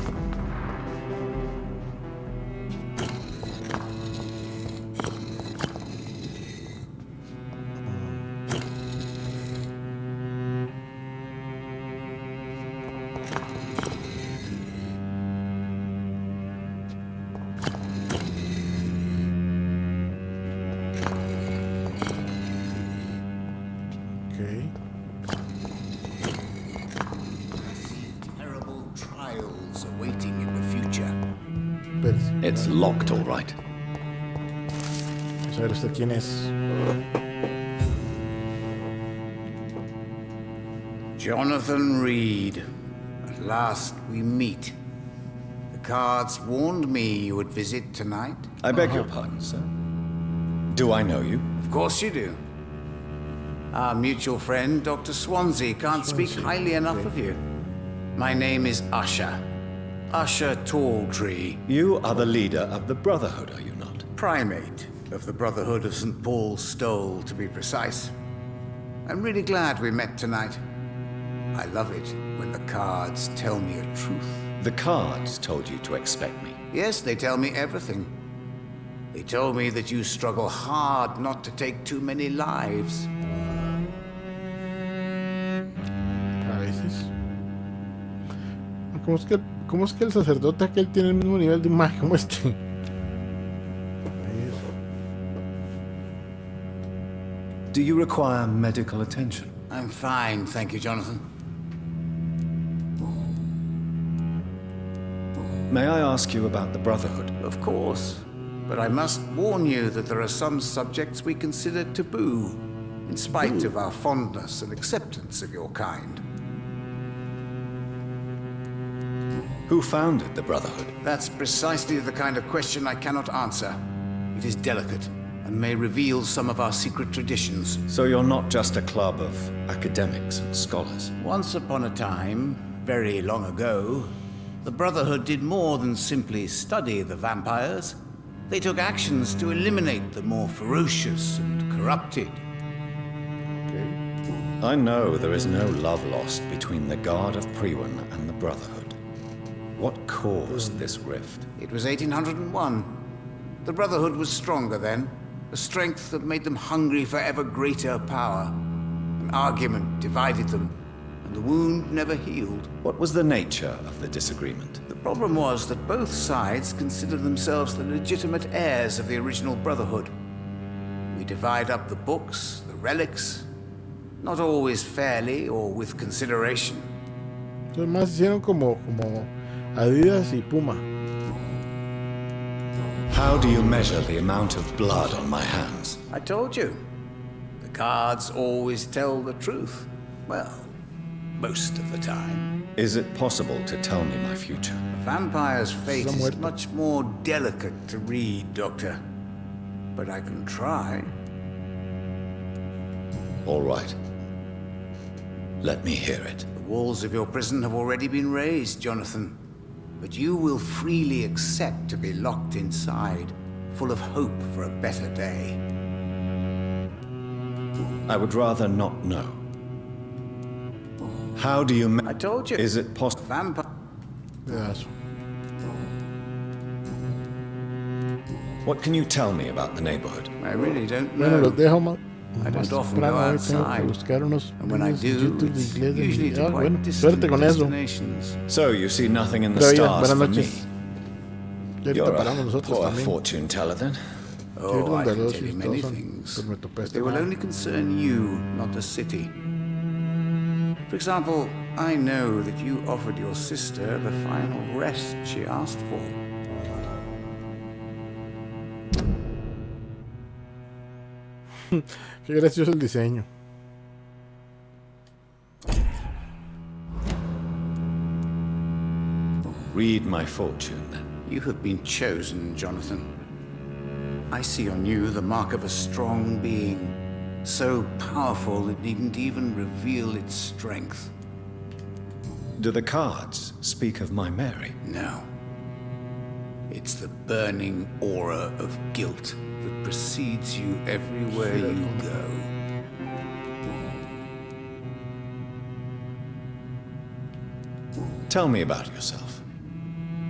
It's locked, all right. Vamos a ver usted quién es. Jonathan Reed. At last we meet. The cards warned me you would visit tonight. I beg your pardon, sir. Do I know you? Of course you do. Our mutual friend, Dr. Swansea, can't speak highly enough of you. My name is Usher. Usher Talltree. You are the leader of the Brotherhood, are you not? Primate of the Brotherhood of St. Paul's Stole, to be precise. I'm really glad we met tonight. I love it when the cards tell me a truth. The cards told you to expect me. Yes, they tell me everything. They told me that you struggle hard not to take too many lives. A veces. ¿Cómo es que el sacerdote aquel tiene el mismo nivel de magia como este? Do you require medical attention? I'm fine, thank you, Jonathan. May I ask you about the Brotherhood? Of course. But I must warn you that there are some subjects we consider taboo, in spite of our fondness and acceptance of your kind. Who founded the Brotherhood? That's precisely the kind of question I cannot answer. It is delicate, and may reveal some of our secret traditions. So you're not just a club of academics and scholars? Once upon a time, very long ago, the Brotherhood did more than simply study the vampires. They took actions to eliminate the more ferocious and corrupted. I know there is no love lost between the Guard of Priwen and the Brotherhood. What caused this rift? It was 1801. The Brotherhood was stronger then, a strength that made them hungry for ever greater power. An argument divided them, and the wound never healed. What was the nature of the disagreement? The problem was that both sides considered themselves the legitimate heirs of the original Brotherhood. We divide up the books, the relics, not always fairly or with consideration. Los más hicieron como Adidas y Puma. How do you measure the amount of blood on my hands? I told you. The cards always tell the truth. Well, most of the time. Is it possible to tell me my future? A vampire's fate is much more delicate to read, Doctor. But I can try. All right. Let me hear it. The walls of your prison have already been raised, Jonathan. But you will freely accept to be locked inside, full of hope for a better day. I would rather not know. How do you I told you. Is it possible? Vampire. Yes. What can you tell me about the neighborhood? I really don't know. Bueno, los dejo I más don't often go temprano. Hoy tengo que outside. buscar unos And when I videos do, en YouTube de it's inglés de usually mi- to bueno, quite suerte distant con eso. destinations. So you see nothing in the Pero bien, stars buenas for me. noches. Y ahorita You're paramos a nosotros poor también. fortune teller then. Oh, I can veloz tell y you many todos son- things. pues me topé But este they will man. only concern you, not the city. For example, I know that you offered your sister the final rest she asked for. Qué gracioso el diseño. Read my fortune then. You have been chosen, Jonathan. I see on you the mark of a strong being, so powerful it needn't even reveal its strength. Do the cards speak of my Mary? No. It's the burning aura of guilt that precedes you everywhere you go. Tell me about yourself.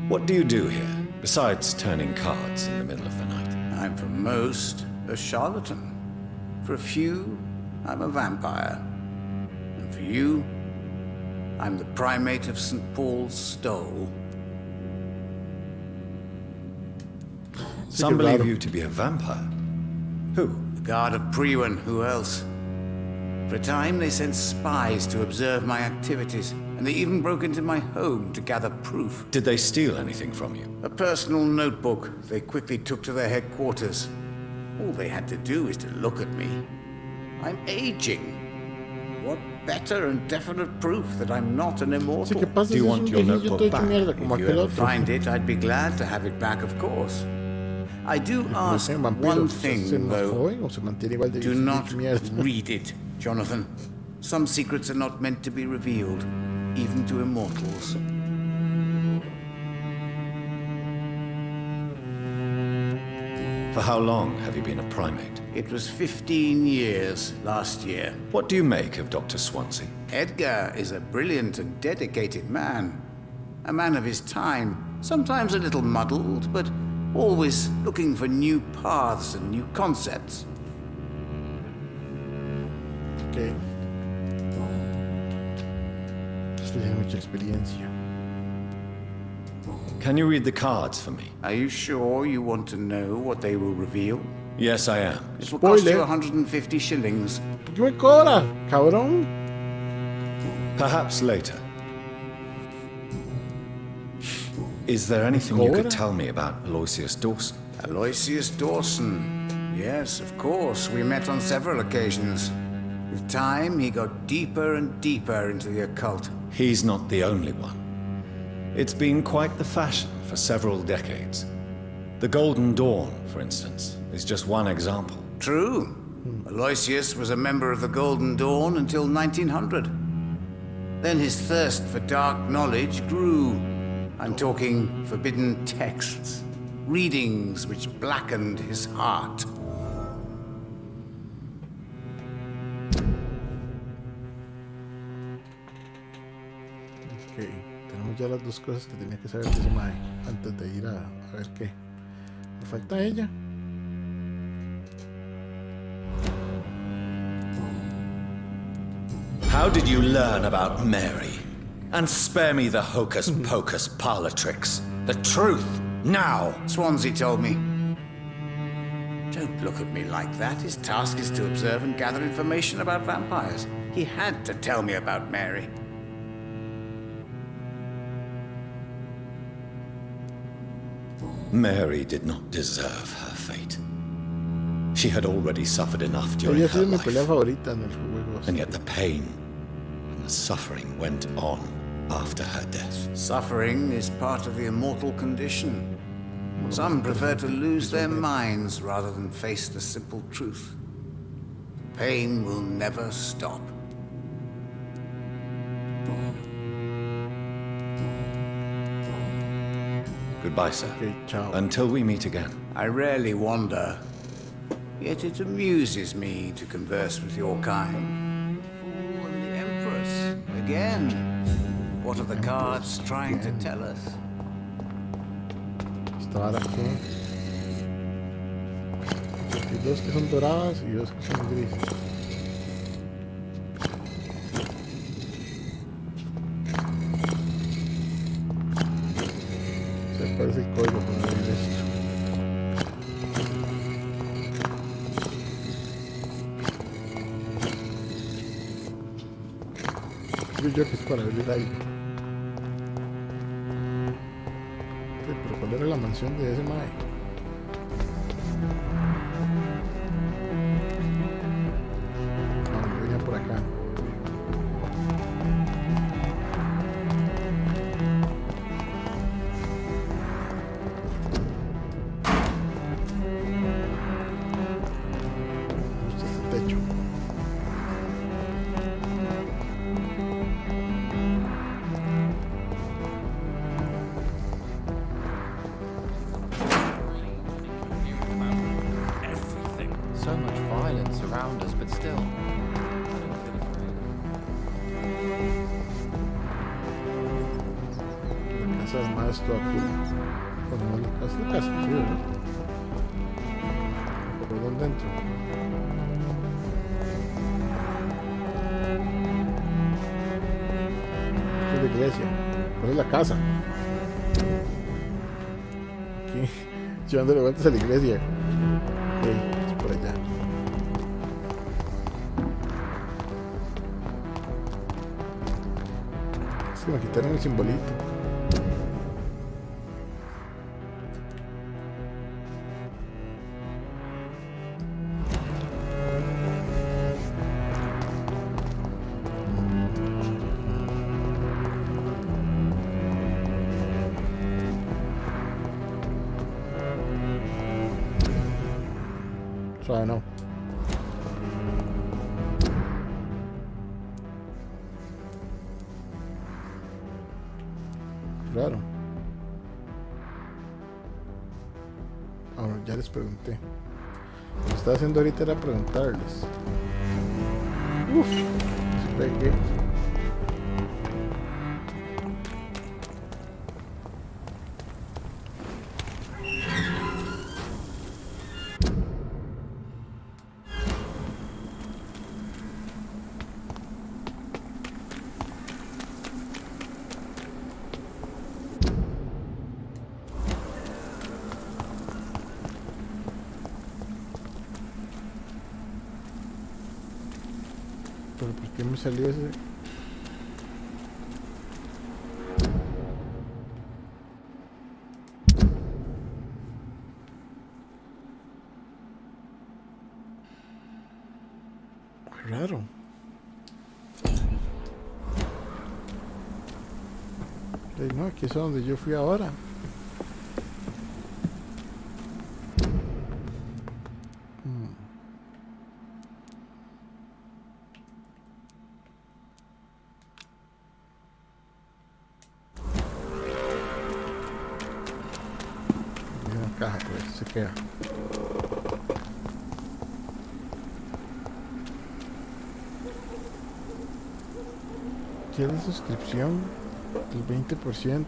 What do you do here, besides turning cards in the middle of the night? I'm for most a charlatan. For a few, I'm a vampire. And for you, I'm the primate of St. Paul's Stole. Some believe you to be a vampire. Who? The Guard of Priwen, who else? For a time, they sent spies to observe my activities, and they even broke into my home to gather proof. Did they steal anything from you? A personal notebook they quickly took to their headquarters. All they had to do is to look at me. I'm aging. What better and definite proof that I'm not an immortal? Sí, ¿qué pasa Do you si es want un your viejillo notebook todo hecho back? mierda como If you aquel ever otro? find it, I'd be glad to have it back, of course. I do ask ¿En one vampiros se thing, hace más though. joven o se mantiene igual de Do viejillo not hecho mierda? read it, Jonathan. Some secrets are not meant to be revealed, even to immortals. For how long have you been a primate? It was 15 years last year. What do you make of Dr. Swansea? Edgar is a brilliant and dedicated man. A man of his time, sometimes a little muddled, but always looking for new paths and new concepts. Ok. Esto tiene mucha experiencia. Can you read the cards for me? Are you sure you want to know what they will reveal? Yes, I am. It will cost you Spoiler. 150 shillings. ¿Por qué me cobra, cabrón? Perhaps later. Is there anything you could tell me about Aloysius Dawson? Aloysius Dawson. Yes, of course. We met on several occasions. With time, he got deeper and deeper into the occult. He's not the only one. It's been quite the fashion for several decades. The Golden Dawn, for instance, is just one example. True. Aloysius was a member of the Golden Dawn until 1900. Then his thirst for dark knowledge grew. I'm talking forbidden texts, readings which blackened his heart. Ok, tenemos ya las dos cosas que tenía que saber de ese mae antes de ir a ver qué. Me falta ella. How did you learn about Mary? And spare me the hocus-pocus parlor tricks. The truth, now! Swansea told me. Don't look at me like that. His task is to observe and gather information about vampires. He had to tell me about Mary. Mary did not deserve her fate. She had already suffered enough during Ella her sí es mi life. pelea favorita en el juego. And yet the pain and the suffering went on after her death. Suffering is part of the immortal condition. Some prefer to lose their minds rather than face the simple truth. Pain will never stop. Goodbye, sir. Okay, ciao. Until we meet again. I rarely wander, yet it amuses me to converse with your kind. Oh, and the Empress. Again. What are the cards trying to tell us? Esta vara aquí. Hay dos que son doradas y dos que son grises. Se parece el código para abrir esto. Creo yo que es para abrir ahí. Pero ¿cuál era la mansión de ese mae? Ah, venía por acá. Me gusta este techo. So much violence around us, but still. La casa del mae es toda cool. Bueno, no es la casa, sí, ¿verdad? ¿Por dónde entro? Esta es la iglesia. ¿Cuál es la casa? Aquí, llevándole vueltas a la iglesia. Ok, es por allá. Es que me quitaron el simbolito. Suave, no. Claro. Ahora ya les pregunté. Lo que estaba haciendo ahorita era preguntarles. Uf, se pegué. Pero ¿por qué me salió ese? Raro. No, aquí es donde yo fui ahora. Una caja, pues se queda. ¿Qué es de suscripción? El 20%.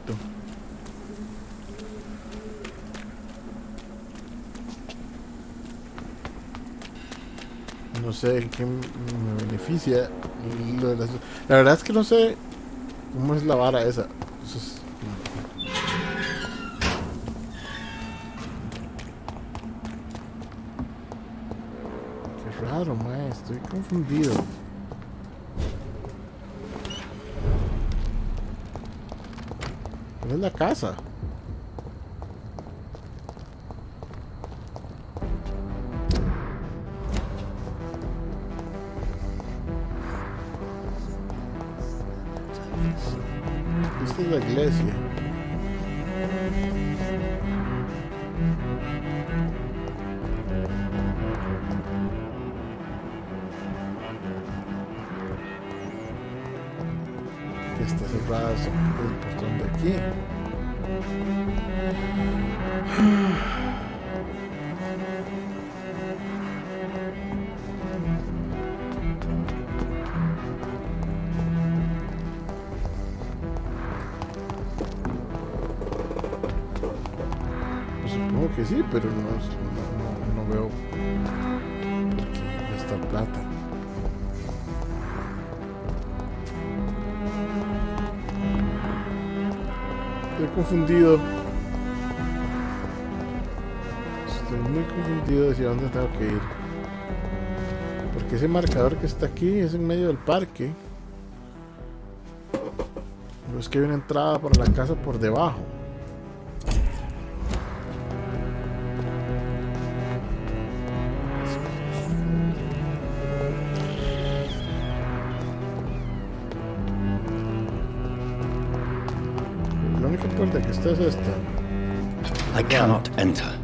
No sé en qué me beneficia. La verdad es que no sé cómo es la vara esa. Entonces, qué raro, mae. Estoy confundido. ¿Cuál es la casa? Esta es la iglesia. Que está cerrada el portón de aquí. Pues supongo que sí, pero no veo esta plata. Estoy confundido. Estoy muy confundido hacia dónde tengo que ir. Porque ese marcador que está aquí es en medio del parque. No es que hay una entrada para la casa por debajo. La única puerta que está es esta. I cannot enter.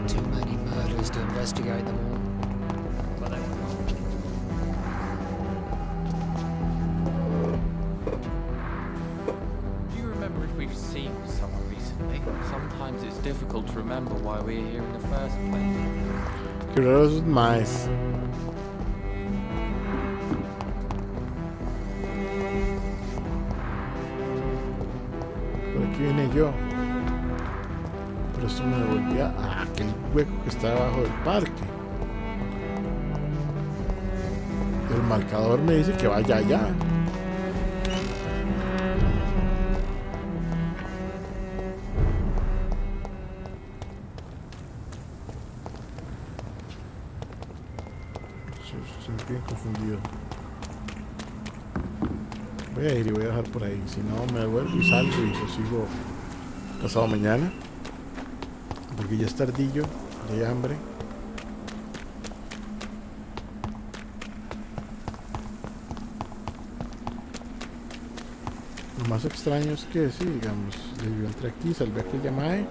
Too many murders to investigate them all. But they Do you remember if we've seen someone recently? Sometimes it's difficult to remember why we're here in the first place. Que raro es más. Por aquí vine yo. Pero esto me devolvía a aquel hueco que está debajo del parque. El marcador me dice que vaya allá. Estoy bien confundido. Voy a ir y voy a dejar por ahí. Si no, me devuelvo y salgo y lo sigo pasado mañana. Porque ya es tardillo, ya hay hambre. Lo más extraño es que sí, digamos, yo entré aquí, salvé a aquella mae.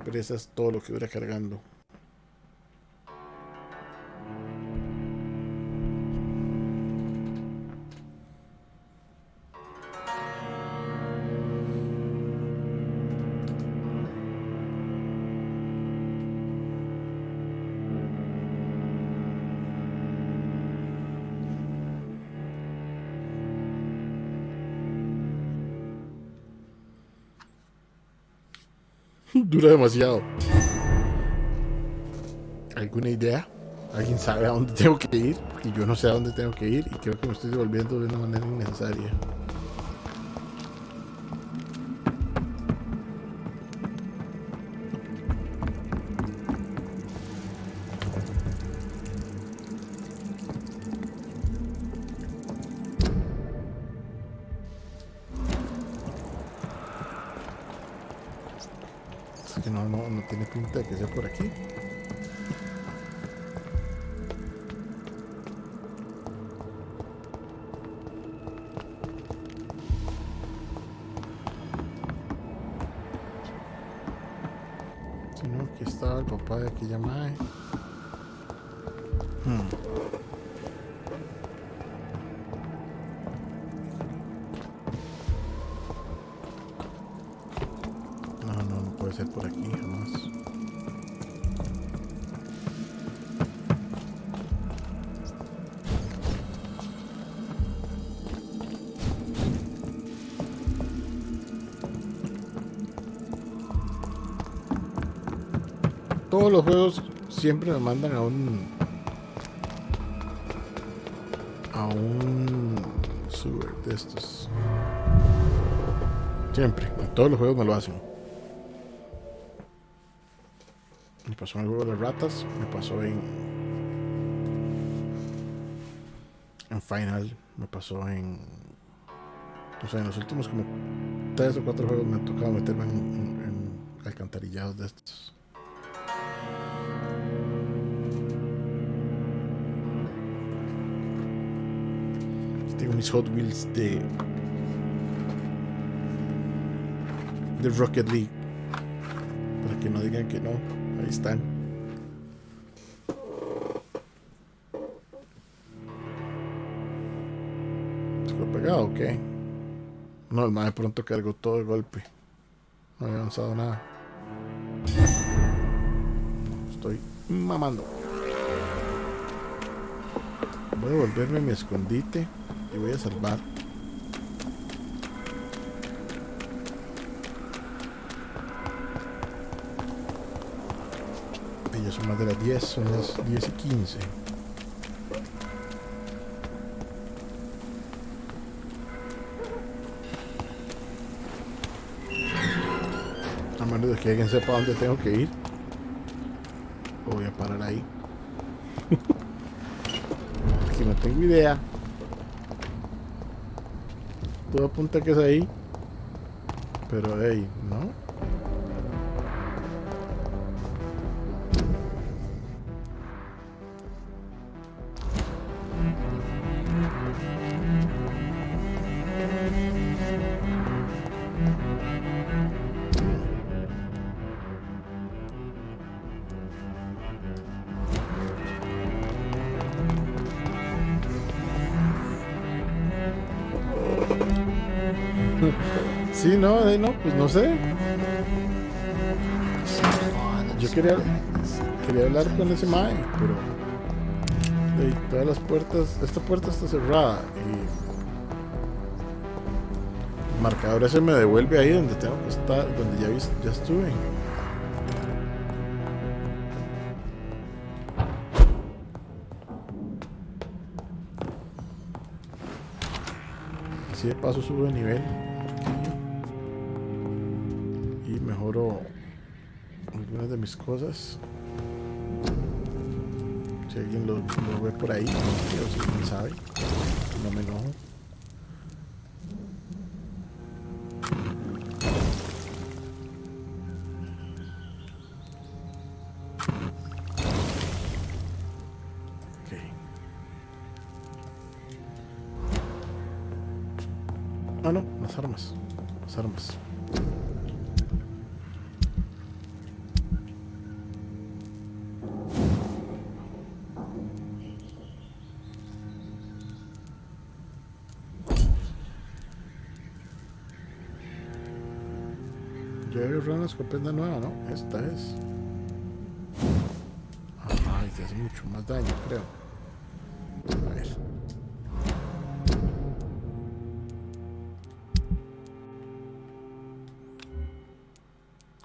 Pero eso es todo lo que dura cargando. Dura demasiado. ¿Alguna idea? ¿Alguien sabe a dónde tengo que ir? Porque yo no sé a dónde tengo que ir y creo que me estoy devolviendo de una manera innecesaria. Es que no tiene pinta de que sea por aquí. Aquí estaba el papá de aquella mae. No puede ser por aquí jamás. Todos los juegos siempre me mandan a un sewer de estos. Siempre, en todos los juegos me lo hacen. Me pasó en el juego de las ratas, me pasó en Final, me pasó en, o sea, en los últimos como 3 o 4 juegos me ha tocado meterme en alcantarillados de estos. Tengo mis Hot Wheels de Rocket League, para que no digan que no. Ahí están. ¿Se lo he pegado o qué? No, el mae de pronto cargó todo de golpe. No había avanzado nada. Estoy mamando. Voy a volverme a mi escondite y voy a salvar. Ya son más de las 10, son las 10:15. A menos de que alguien sepa dónde tengo que ir, voy a parar ahí. Porque no tengo idea. Todo apunta que es ahí, pero hey, ¿no? Sí, no, pues no sé. Yo quería hablar con ese mae, pero todas las puertas, esta puerta está cerrada y el marcador ese me devuelve ahí donde tengo que estar, donde ya estuve. Así de paso subo de nivel y mejoro algunas de mis cosas. Si alguien lo ve por ahí, o si alguien sabe, no me enojo. Ah, no, las armas. Yo agarré una escopeta nueva, ¿no? Esta es. Ay, te hace mucho más daño, creo. A ver.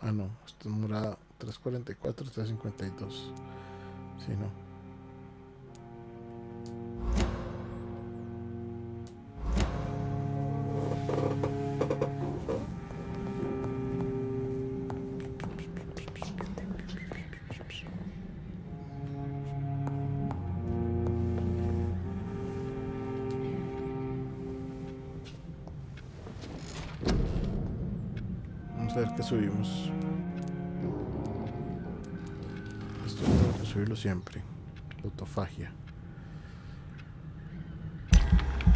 Ah, no, esta es morada. 344, 352. Si no. Vamos a ver qué subimos. Esto tengo que subirlo siempre. Autofagia.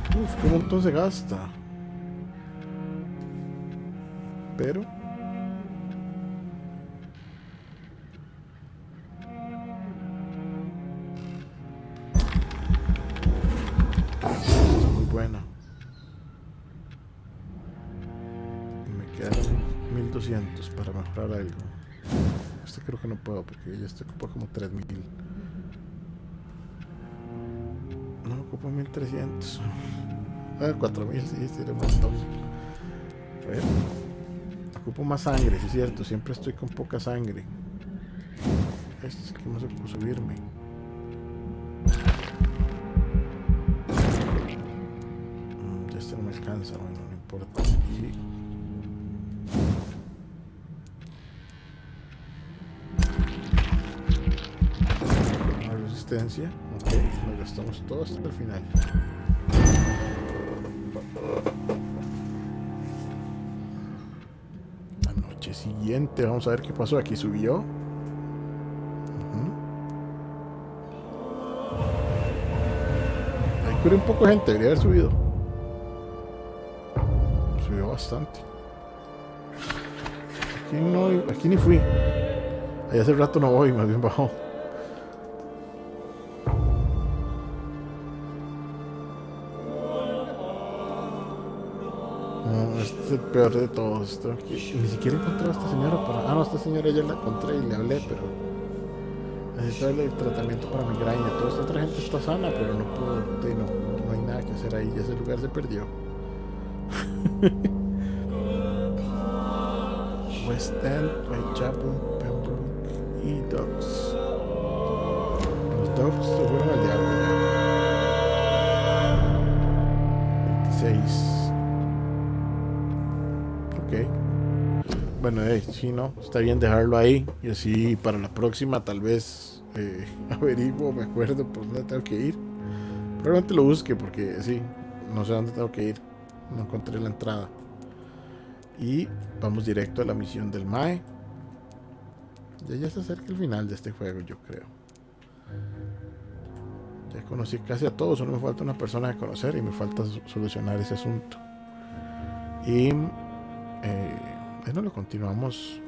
Uf, qué montón se gasta. Pero está muy buena. Me quedan 1200 para mejorar algo. Este creo que no puedo porque ya este ocupa como 3000. No, ocupa 1300. 4000, sí, tiene un montón. A ver. Ocupo más sangre, sí es cierto. Siempre estoy con poca sangre. Este es el que más ocupo subirme. Este no me alcanza, bueno, no importa. Y resistencia, ok, nos gastamos todo hasta el final. La noche siguiente, vamos a ver qué pasó. Aquí subió. Ahí curé un poco de gente, debería haber subido. Subió bastante. Aquí no, aquí ni fui. Ahí hace rato no voy, más bien bajó. Este es el peor de todos. Ni siquiera encontré a esta señora para... Ah, no, esta señora ya la encontré y le hablé, pero... Necesito darle tratamiento para migraña. Toda esta otra gente está sana, pero no puedo... No hay nada que hacer ahí. Ese lugar se perdió. West End, Whitechapel, Pembroke y Docks. Los Docks se fueron al diablo ya. 26. Bueno, sí, no, está bien dejarlo ahí y así para la próxima tal vez averiguo, me acuerdo por dónde tengo que ir. Probablemente lo busque porque sí, no sé dónde tengo que ir, no encontré la entrada. Y vamos directo a la misión del Mae. Ya se acerca el final de este juego, yo creo. Ya conocí casi a todos, solo me falta una persona que conocer y me falta solucionar ese asunto. Y bueno, lo continuamos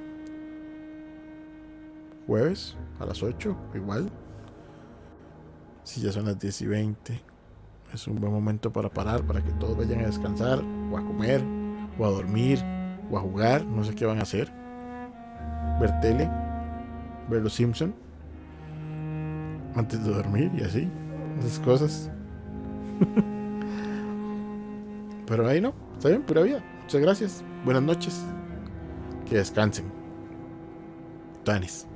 jueves a las 8, igual. Si ya son las 10:20, es un buen momento para parar, para que todos vayan a descansar, o a comer, o a dormir, o a jugar, no sé qué van a hacer. Ver tele, ver los Simpson antes de dormir y así, esas cosas. Pero ahí no, está bien, pura vida. Muchas gracias, buenas noches. Que descansen. Tanis.